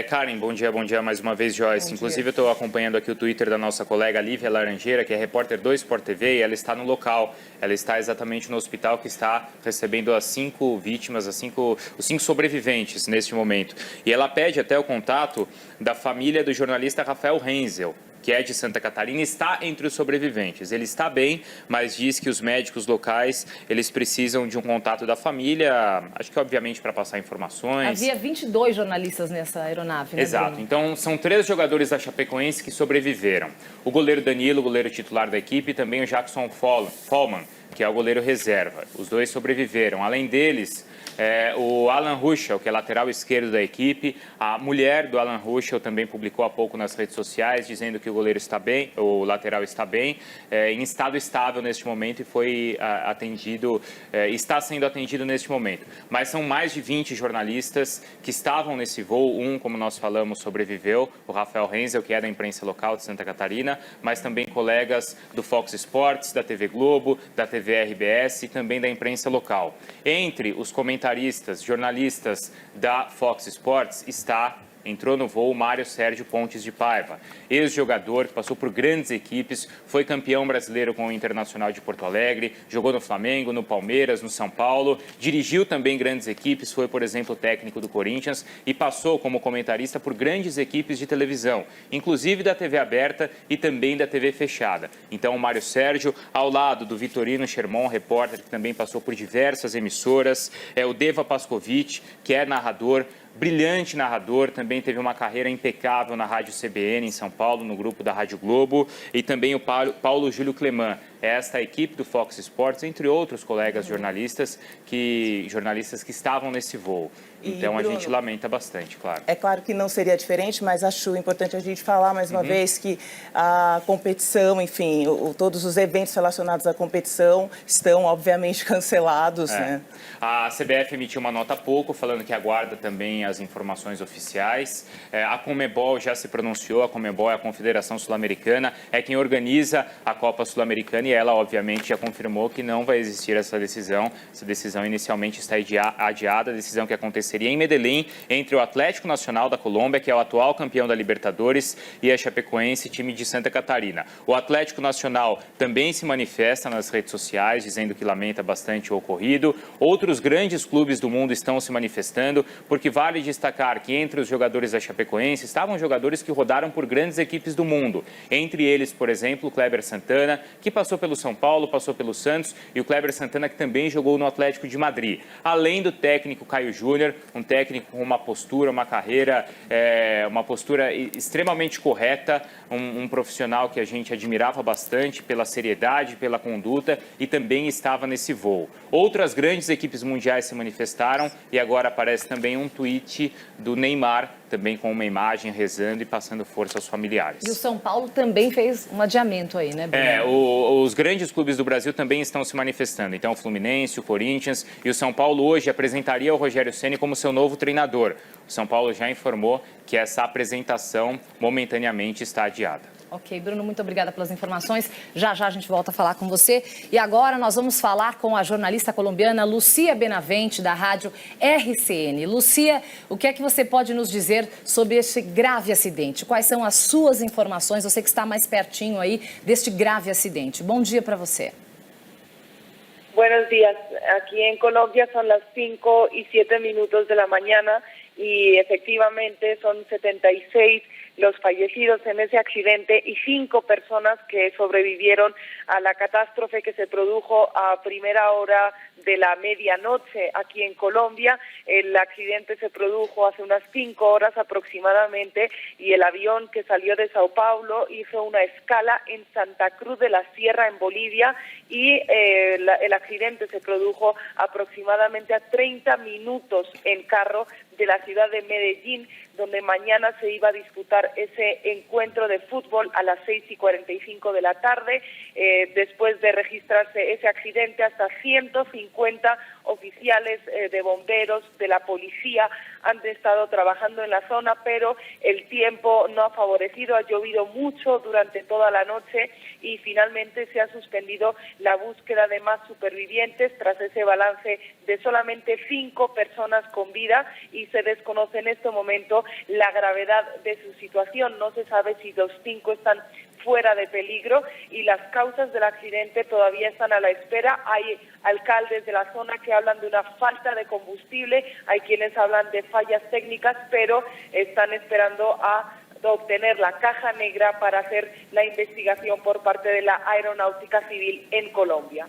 [SPEAKER 4] Karen, bom dia mais uma vez, Joyce. Inclusive, eu estou acompanhando aqui o Twitter da nossa colega Lívia Laranjeira, que é repórter do Sport TV, e ela está no local. Ela está exatamente no hospital que está recebendo as 5 vítimas, os 5 sobreviventes neste momento. E ela pede até o contato da família do jornalista Rafael Renzel, que é de Santa Catarina, está entre os sobreviventes. Ele está bem, mas diz que os médicos locais, eles precisam de um contato da família, acho que obviamente para passar informações.
[SPEAKER 6] Havia 22 jornalistas nessa aeronave, né,
[SPEAKER 4] Exato.
[SPEAKER 6] Bruno?
[SPEAKER 4] Então, são 3 jogadores da Chapecoense que sobreviveram. O goleiro Danilo, o goleiro titular da equipe, e também o Jackson Follman, que é o goleiro reserva. Os 2 sobreviveram. Além deles, o Alan Ruschel, que é lateral esquerdo da equipe. A mulher do Alan Ruschel também publicou há pouco nas redes sociais, dizendo que o goleiro está bem, o lateral está bem, em estado estável neste momento e foi atendido, está sendo atendido neste momento. Mas são mais de 20 jornalistas que estavam nesse voo. Um, como nós falamos, sobreviveu, o Rafael Renzel, que é da imprensa local de Santa Catarina, mas também colegas do Fox Sports, da TV Globo, da TV RBS e também da imprensa local. Entre os comentaristas, jornalistas da Fox Sports está entrou no voo Mário Sérgio Pontes de Paiva, ex-jogador que passou por grandes equipes, foi campeão brasileiro com o Internacional de Porto Alegre, jogou no Flamengo, no Palmeiras, no São Paulo, dirigiu também grandes equipes, foi, por exemplo, técnico do Corinthians e passou como comentarista por grandes equipes de televisão, inclusive da TV aberta e também da TV fechada. Então, o Mário Sérgio, ao lado do Vitorino Sherman, repórter que também passou por diversas emissoras, o Deva Pascovitch, que é narrador, brilhante narrador, também teve uma carreira impecável na Rádio CBN em São Paulo, no grupo da Rádio Globo, e também o Paulo Júlio Cleman, esta equipe do Fox Sports, entre outros colegas jornalistas que estavam nesse voo. Então, Bruno, a gente lamenta bastante, claro.
[SPEAKER 5] É claro que não seria diferente, mas acho importante a gente falar mais uma vez que a competição, enfim, todos os eventos relacionados à competição estão, obviamente, cancelados. Né?
[SPEAKER 4] A CBF emitiu uma nota há pouco, falando que aguarda também as informações oficiais. A Conmebol já se pronunciou, a Conmebol é a Confederação Sul-Americana, é quem organiza a Copa Sul-Americana e ela, obviamente, já confirmou que não vai existir essa decisão. Essa decisão inicialmente está adiada, a decisão que aconteceria em Medellín, entre o Atlético Nacional da Colômbia, que é o atual campeão da Libertadores, e a Chapecoense, time de Santa Catarina. O Atlético Nacional também se manifesta nas redes sociais, dizendo que lamenta bastante o ocorrido. Outros grandes clubes do mundo estão se manifestando, porque vale destacar que entre os jogadores da Chapecoense estavam jogadores que rodaram por grandes equipes do mundo. Entre eles, por exemplo, o Kleber Santana, que passou pelo São Paulo, passou pelo Santos, e o Kleber Santana, que também jogou no Atlético de Madrid. Além do técnico Caio Júnior, um técnico com uma postura, uma carreira, uma postura extremamente correta, um profissional que a gente admirava bastante pela seriedade, pela conduta, e também estava nesse voo. Outras grandes equipes mundiais se manifestaram e agora aparece também um tweet do Neymar, também com uma imagem rezando e passando força aos familiares.
[SPEAKER 6] E o São Paulo também fez um adiamento aí, né, Bruno?
[SPEAKER 4] Os grandes clubes do Brasil também estão se manifestando. Então, o Fluminense, o Corinthians e o São Paulo hoje apresentaria o Rogério Ceni como seu novo treinador. O São Paulo já informou que essa apresentação momentaneamente está adiada.
[SPEAKER 6] Ok, Bruno, muito obrigada pelas informações. Já já a gente volta a falar com você. E agora nós vamos falar com a jornalista colombiana Lucia Benavente, da rádio RCN. Lucia, o que é que você pode nos dizer sobre esse grave acidente? Quais são as suas informações? Você que está mais pertinho aí deste grave acidente. Bom dia para você.
[SPEAKER 9] Buenos días. Aquí en Colombia son las 5:07 de la mañana y efectivamente son 76 los fallecidos en ese accidente y 5 personas que sobrevivieron a la catástrofe que se produjo a primera hora de la medianoche aquí en Colombia. El accidente se produjo hace unas 5 horas aproximadamente y el avión que salió de Sao Paulo hizo una escala en Santa Cruz de la Sierra, en Bolivia, y el accidente se produjo aproximadamente a 30 minutos en carro de la ciudad de Medellín, donde mañana se iba a disputar ese encuentro de fútbol a las 6:45 de la tarde. Después de registrarse ese accidente, hasta 150 oficiales de bomberos, de la policía, han estado trabajando en la zona, pero el tiempo no ha favorecido, ha llovido mucho durante toda la noche y finalmente se ha suspendido la búsqueda de más supervivientes tras ese balance de solamente 5 personas con vida y se desconoce en este momento la gravedad de su situación. No se sabe si los 5 están fuera de peligro y las causas del accidente todavía están a la espera. Hay alcaldes de la zona que hablan de una falta de combustible, hay quienes hablan de fallas técnicas, pero están esperando a obtener la caja negra para hacer la investigación por parte de la Aeronáutica Civil en Colombia.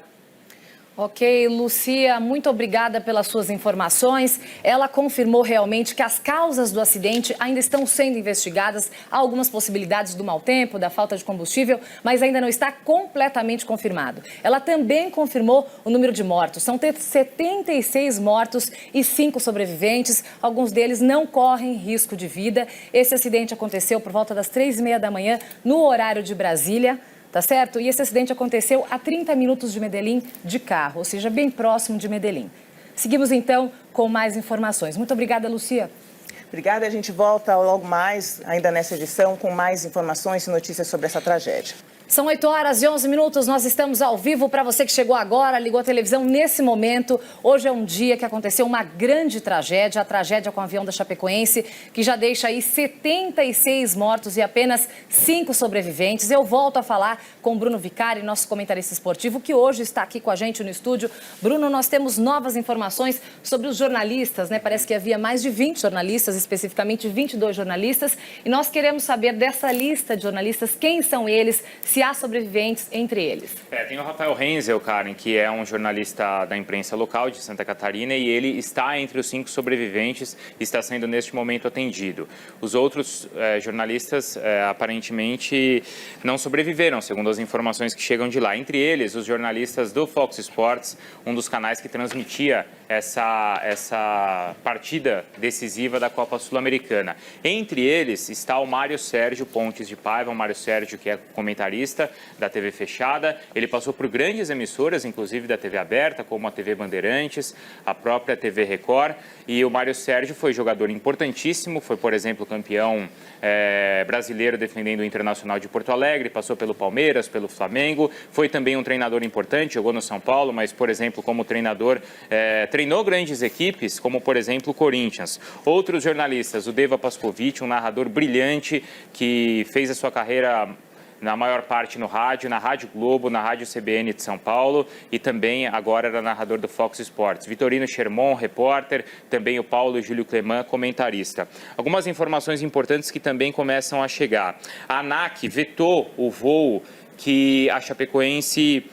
[SPEAKER 6] Ok, Lucia, muito obrigada pelas suas informações. Ela confirmou realmente que as causas do acidente ainda estão sendo investigadas. Há algumas possibilidades do mau tempo, da falta de combustível, mas ainda não está completamente confirmado. Ela também confirmou o número de mortos. São 76 mortos e 5 sobreviventes. Alguns deles não correm risco de vida. Esse acidente aconteceu por volta das 3:30 da manhã, no horário de Brasília. Tá certo? E esse acidente aconteceu a 30 minutos de Medellín de carro, ou seja, bem próximo de Medellín. Seguimos então com mais informações. Muito obrigada, Lucia.
[SPEAKER 5] Obrigada, a gente volta logo mais, ainda nessa edição, com mais informações e notícias sobre essa tragédia.
[SPEAKER 6] São 8h11, nós estamos ao vivo. Para você que chegou agora, ligou a televisão nesse momento. Hoje é um dia que aconteceu uma grande tragédia, a tragédia com o avião da Chapecoense, que já deixa aí 76 mortos e apenas 5 sobreviventes. Eu volto a falar com Bruno Vicari, nosso comentarista esportivo, que hoje está aqui com a gente no estúdio. Bruno, nós temos novas informações sobre os jornalistas, né? Parece que havia mais de 20 jornalistas, especificamente 22 jornalistas, e nós queremos saber dessa lista de jornalistas, quem são eles, se há sobreviventes entre eles.
[SPEAKER 4] Tem o Rafael Renzel, Karen, que é um jornalista da imprensa local de Santa Catarina, e ele está entre os 5 sobreviventes e está sendo neste momento atendido. Os outros jornalistas aparentemente não sobreviveram, segundo as informações que chegam de lá. Entre eles, os jornalistas do Fox Sports, um dos canais que transmitia essa partida decisiva da Copa Sul-Americana. Entre eles está o Mário Sérgio Pontes de Paiva, o Mário Sérgio, que é comentarista da TV fechada. Ele passou por grandes emissoras, inclusive da TV aberta, como a TV Bandeirantes, a própria TV Record. E o Mário Sérgio foi jogador importantíssimo, foi, por exemplo, campeão brasileiro defendendo o Internacional de Porto Alegre, passou pelo Palmeiras, pelo Flamengo, foi também um treinador importante, jogou no São Paulo, mas, por exemplo, como treinador, treinou grandes equipes, como, por exemplo, o Corinthians. Outros jornalistas, o Deva Pascovitch, um narrador brilhante que fez a sua carreira na maior parte no rádio, na Rádio Globo, na Rádio CBN de São Paulo e também agora era narrador do Fox Sports. Vitorino Sherman, repórter, também o Paulo Júlio Cleman, comentarista. Algumas informações importantes que também começam a chegar. A ANAC vetou o voo que a Chapecoense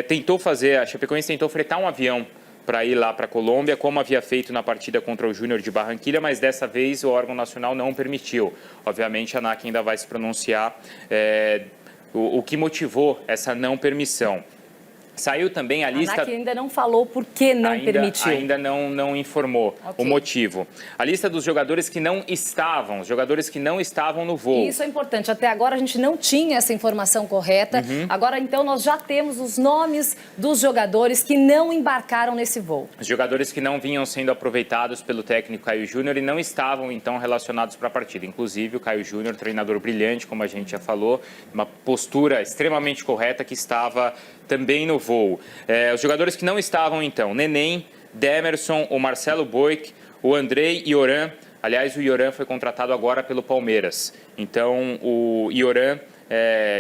[SPEAKER 4] tentou fazer, a Chapecoense tentou fretar um avião para ir lá para a Colômbia, como havia feito na partida contra o Júnior de Barranquilla, mas dessa vez o órgão nacional não permitiu. Obviamente, a ANAC ainda vai se pronunciar o que motivou essa não permissão. Saiu também a lista... A
[SPEAKER 6] ANAC ainda não falou por que não permitiu.
[SPEAKER 4] Ainda não informou o motivo. A lista dos jogadores que não estavam, os jogadores que não estavam no voo.
[SPEAKER 6] Isso é importante. Até agora a gente não tinha essa informação correta. Agora, então, nós já temos os nomes dos jogadores que não embarcaram nesse voo.
[SPEAKER 4] Os jogadores que não vinham sendo aproveitados pelo técnico Caio Júnior e não estavam, então, relacionados para a partida. Inclusive, o Caio Júnior, treinador brilhante, como a gente já falou, uma postura extremamente correta que estava também no voo. Os jogadores que não estavam, então, Neném, Demerson, o Marcelo Boic, o Andrei Ioran. Aliás, o Ioran foi contratado agora pelo Palmeiras. Então, o Ioran...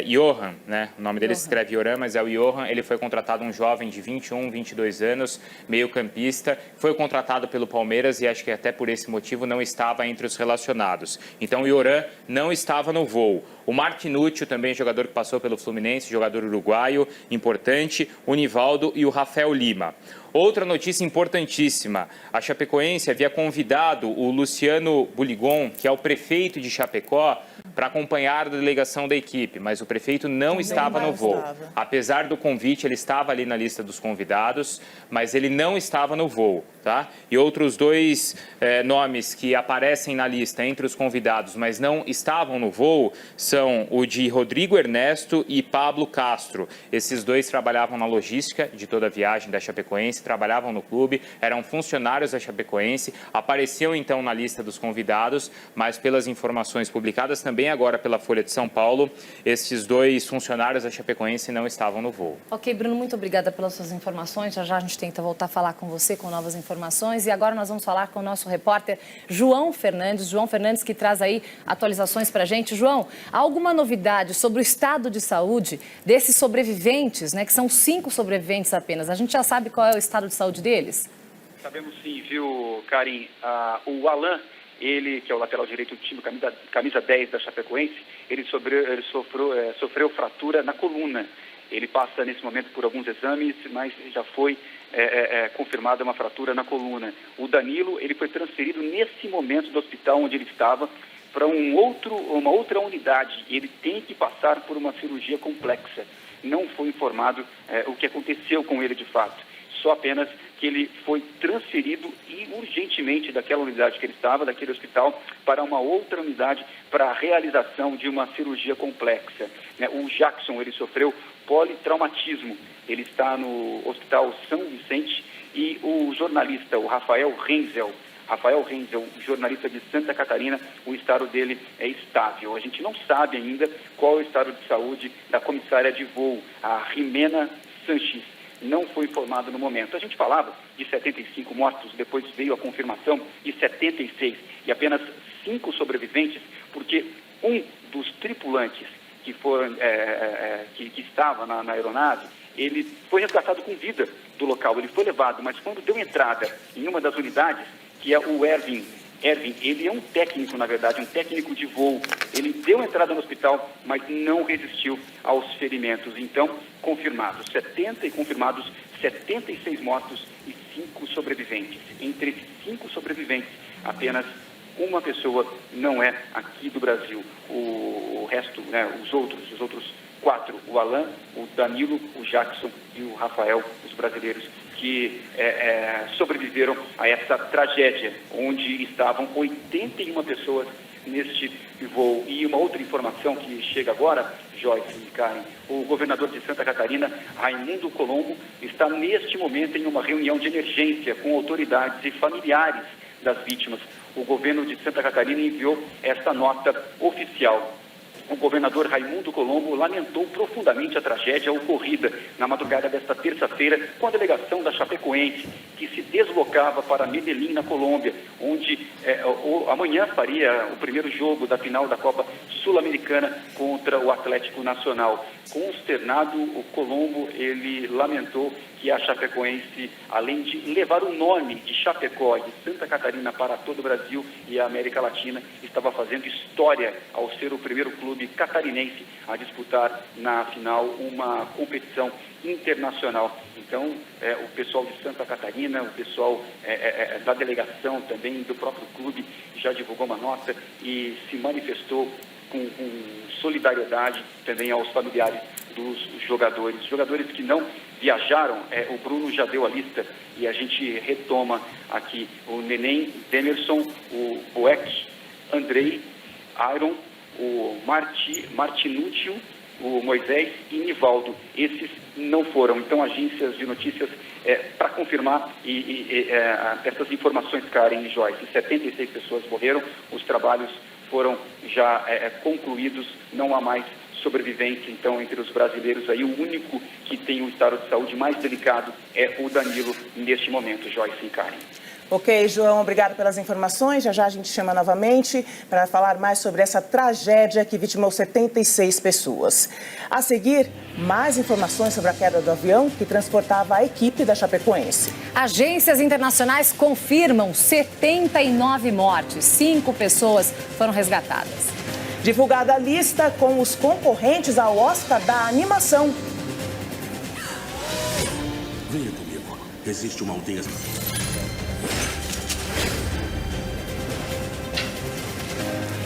[SPEAKER 4] Johan, né? O nome dele se escreve Ioran, mas é o Johan. Ele foi contratado, um jovem de 21, 22 anos, meio campista. Foi contratado pelo Palmeiras e acho que até por esse motivo não estava entre os relacionados. Então o Ioran não estava no voo. O Martinúcio, também jogador que passou pelo Fluminense, jogador uruguaio, importante. O Nivaldo e o Rafael Lima. Outra notícia importantíssima, a Chapecoense havia convidado o Luciano Buligon, que é o prefeito de Chapecó, para acompanhar a delegação da equipe, mas o prefeito não estava no voo. Apesar do convite, ele estava ali na lista dos convidados, mas ele não estava no voo, tá? E outros 2 nomes que aparecem na lista entre os convidados, mas não estavam no voo, são o de Rodrigo Ernesto e Pablo Castro. Esses 2 trabalhavam na logística de toda a viagem da Chapecoense, trabalhavam no clube, eram funcionários da Chapecoense, apareciam então na lista dos convidados, mas pelas informações publicadas também agora pela Folha de São Paulo, esses 2 funcionários da Chapecoense não estavam no voo.
[SPEAKER 6] Ok, Bruno, muito obrigada pelas suas informações. Já a gente tenta voltar a falar com você com novas informações. E agora nós vamos falar com o nosso repórter João Fernandes. João Fernandes, que traz aí atualizações para a gente. João, há alguma novidade sobre o estado de saúde desses sobreviventes, né? Que são 5 sobreviventes apenas. A gente já sabe qual é o estado de saúde deles?
[SPEAKER 2] Sabemos sim, viu, Karen? O Alan, ele que é o lateral direito do time, camisa 10 da Chapecoense, ele sofreu fratura na coluna. Ele passa nesse momento por alguns exames, mas já foi confirmada uma fratura na coluna. O Danilo, ele foi transferido nesse momento do hospital onde ele estava para uma outra unidade. Ele tem que passar por uma cirurgia complexa. Não foi informado o que aconteceu com ele de fato. Só apenas que ele foi transferido e urgentemente daquela unidade que ele estava, daquele hospital, para uma outra unidade para a realização de uma cirurgia complexa. O Jackson, ele sofreu politraumatismo. Ele está no Hospital São Vicente e o jornalista, o Rafael Renzel, Rafael Renzel, jornalista de Santa Catarina, o estado dele é estável. A gente não sabe ainda qual é o estado de saúde da comissária de voo, a Jimena Sanches. Não foi informado no momento. A gente falava de 75 mortos, depois veio a confirmação de 76 e apenas 5 sobreviventes, porque um dos tripulantes que estava na aeronave, ele foi resgatado com vida do local, ele foi levado, mas quando deu entrada em uma das unidades, que é o Erwin, ele é um técnico, na verdade, um técnico de voo. Ele deu entrada no hospital, mas não resistiu aos ferimentos. Então, confirmados 76 mortos e 5 sobreviventes. Entre esses 5 sobreviventes, apenas uma pessoa não é aqui do Brasil. O resto, né, os outros 4, o Alan, o Danilo, o Jackson e o Rafael, os brasileiros que sobreviveram a essa tragédia, onde estavam 81 pessoas neste voo. E uma outra informação que chega agora, Joyce e Karen, o governador de Santa Catarina, Raimundo Colombo, está neste momento em uma reunião de emergência com autoridades e familiares das vítimas. O governo de Santa Catarina enviou esta nota oficial. O governador Raimundo Colombo lamentou profundamente a tragédia ocorrida na madrugada desta terça-feira com a delegação da Chapecoense, que se deslocava para Medellín, na Colômbia, onde amanhã faria o primeiro jogo da final da Copa Sul-Americana contra o Atlético Nacional. Consternado, o Colombo, ele lamentou que a Chapecoense, além de levar o nome de Chapecó e de Santa Catarina para todo o Brasil e a América Latina, estava fazendo história ao ser o primeiro clube catarinense a disputar na final uma competição internacional. Então, o pessoal de Santa Catarina, o pessoal da delegação também, do próprio clube, já divulgou uma nota e se manifestou com solidariedade também aos familiares dos jogadores. Jogadores que não viajaram, o Bruno já deu a lista e a gente retoma aqui: o Neném, Demerson, o Boeck, Andrei, Iron, o Martinúcio, o Moisés e Nivaldo. Esses não foram. Então, agências de notícias, para confirmar essas informações, Karen e Joyce, 76 pessoas morreram, os trabalhos foram já concluídos, não há mais sobreviventes. Então, entre os brasileiros aí, o único que tem um estado de saúde mais delicado é o Danilo neste momento, Joyce e Karen.
[SPEAKER 5] Ok, João, obrigado pelas informações. Já já a gente chama novamente para falar mais sobre essa tragédia que vitimou 76 pessoas. A seguir, mais informações sobre a queda do avião que transportava a equipe da Chapecoense.
[SPEAKER 6] Agências internacionais confirmam 79 mortes, 5 pessoas foram resgatadas.
[SPEAKER 5] Divulgada a lista com os concorrentes ao Oscar da animação.
[SPEAKER 10] Venha comigo. Existe uma aldeia.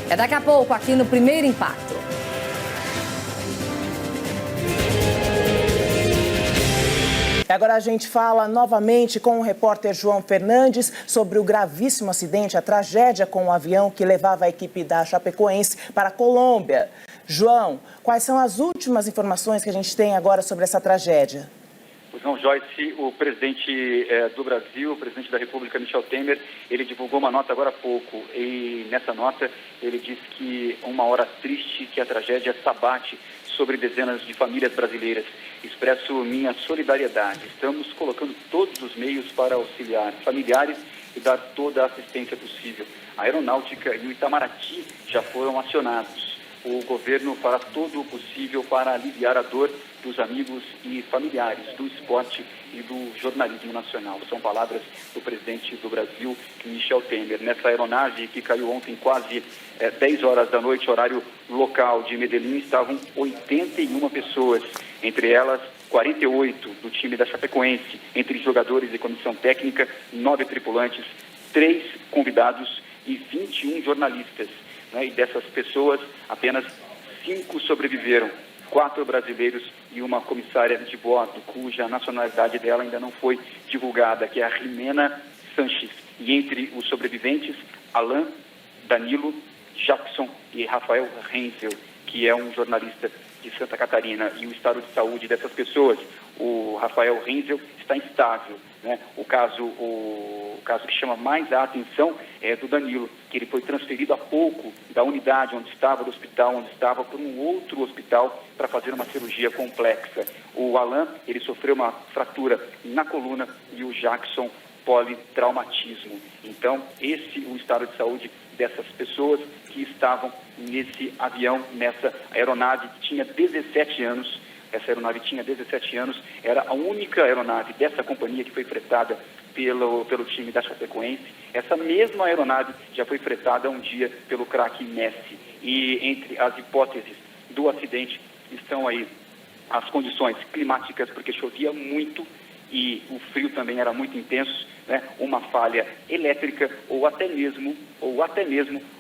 [SPEAKER 6] É daqui a pouco, aqui no Primeiro Impacto.
[SPEAKER 5] Agora a gente fala novamente com o repórter João Fernandes sobre o gravíssimo acidente, a tragédia com o avião que levava a equipe da Chapecoense para a Colômbia. João, quais são as últimas informações que a gente tem agora sobre essa tragédia?
[SPEAKER 2] Não, Joyce, o presidente do Brasil, o presidente da República, Michel Temer, ele divulgou uma nota agora há pouco e nessa nota ele disse que uma hora triste, que a tragédia se abate sobre dezenas de famílias brasileiras. Expresso minha solidariedade. Estamos colocando todos os meios para auxiliar familiares e dar toda a assistência possível. A Aeronáutica e o Itamaraty já foram acionados. O governo fará todo o possível para aliviar a dor dos amigos e familiares do esporte e do jornalismo nacional. São palavras do presidente do Brasil, Michel Temer. Nessa aeronave que caiu ontem quase 10 horas da noite, horário local de Medellín, estavam 81 pessoas, entre elas 48 do time da Chapecoense, entre jogadores e comissão técnica, 9 tripulantes, 3 convidados e 21 jornalistas. E dessas pessoas, apenas 5 sobreviveram, 4 brasileiros e uma comissária de bordo, cuja nacionalidade dela ainda não foi divulgada, que é a Jimena Sanches. E entre os sobreviventes, Alan, Danilo, Jackson e Rafael Renzel, que é um jornalista de Santa Catarina. E o estado de saúde dessas pessoas, o Rafael Renzel está instável, né? O caso que chama mais a atenção é do Danilo, que ele foi transferido há pouco da unidade onde estava, do hospital onde estava, para um outro hospital para fazer uma cirurgia complexa. O Alan, ele sofreu uma fratura na coluna e o Jackson politraumatismo. Então, o estado de saúde dessas pessoas que estavam nesse avião, nessa aeronave que tinha 17 anos. Essa aeronave tinha 17 anos, era a única aeronave dessa companhia que foi fretada pelo time da Chapecoense. Essa mesma aeronave já foi fretada um dia pelo craque Messi. E entre as hipóteses do acidente estão aí as condições climáticas, porque chovia muito e o frio também era muito intenso, né? Uma falha elétrica ou até mesmo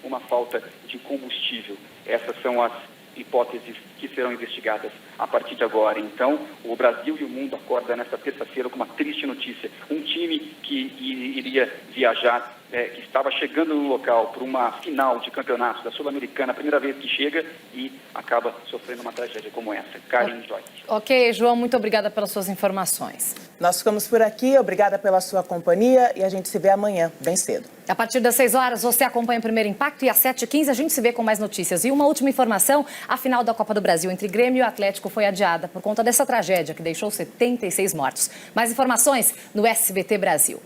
[SPEAKER 2] uma falta de combustível. Essas são as hipóteses que serão investigadas a partir de agora. Então, o Brasil e o mundo acordam nesta terça-feira com uma triste notícia. Um time que iria viajar, que estava chegando no local para uma final de campeonato da Sul-Americana, a primeira vez que chega e acaba sofrendo uma tragédia como essa. Karen Joyce.
[SPEAKER 6] Ok, João, muito obrigada pelas suas informações.
[SPEAKER 5] Nós ficamos por aqui, obrigada pela sua companhia e a gente se vê amanhã, bem cedo.
[SPEAKER 6] A partir das 6 horas, você acompanha o Primeiro Impacto e às 7h15 a gente se vê com mais notícias. E uma última informação, a final da Copa do Brasil entre Grêmio e Atlético foi adiada por conta dessa tragédia que deixou 76 mortos. Mais informações no SBT Brasil.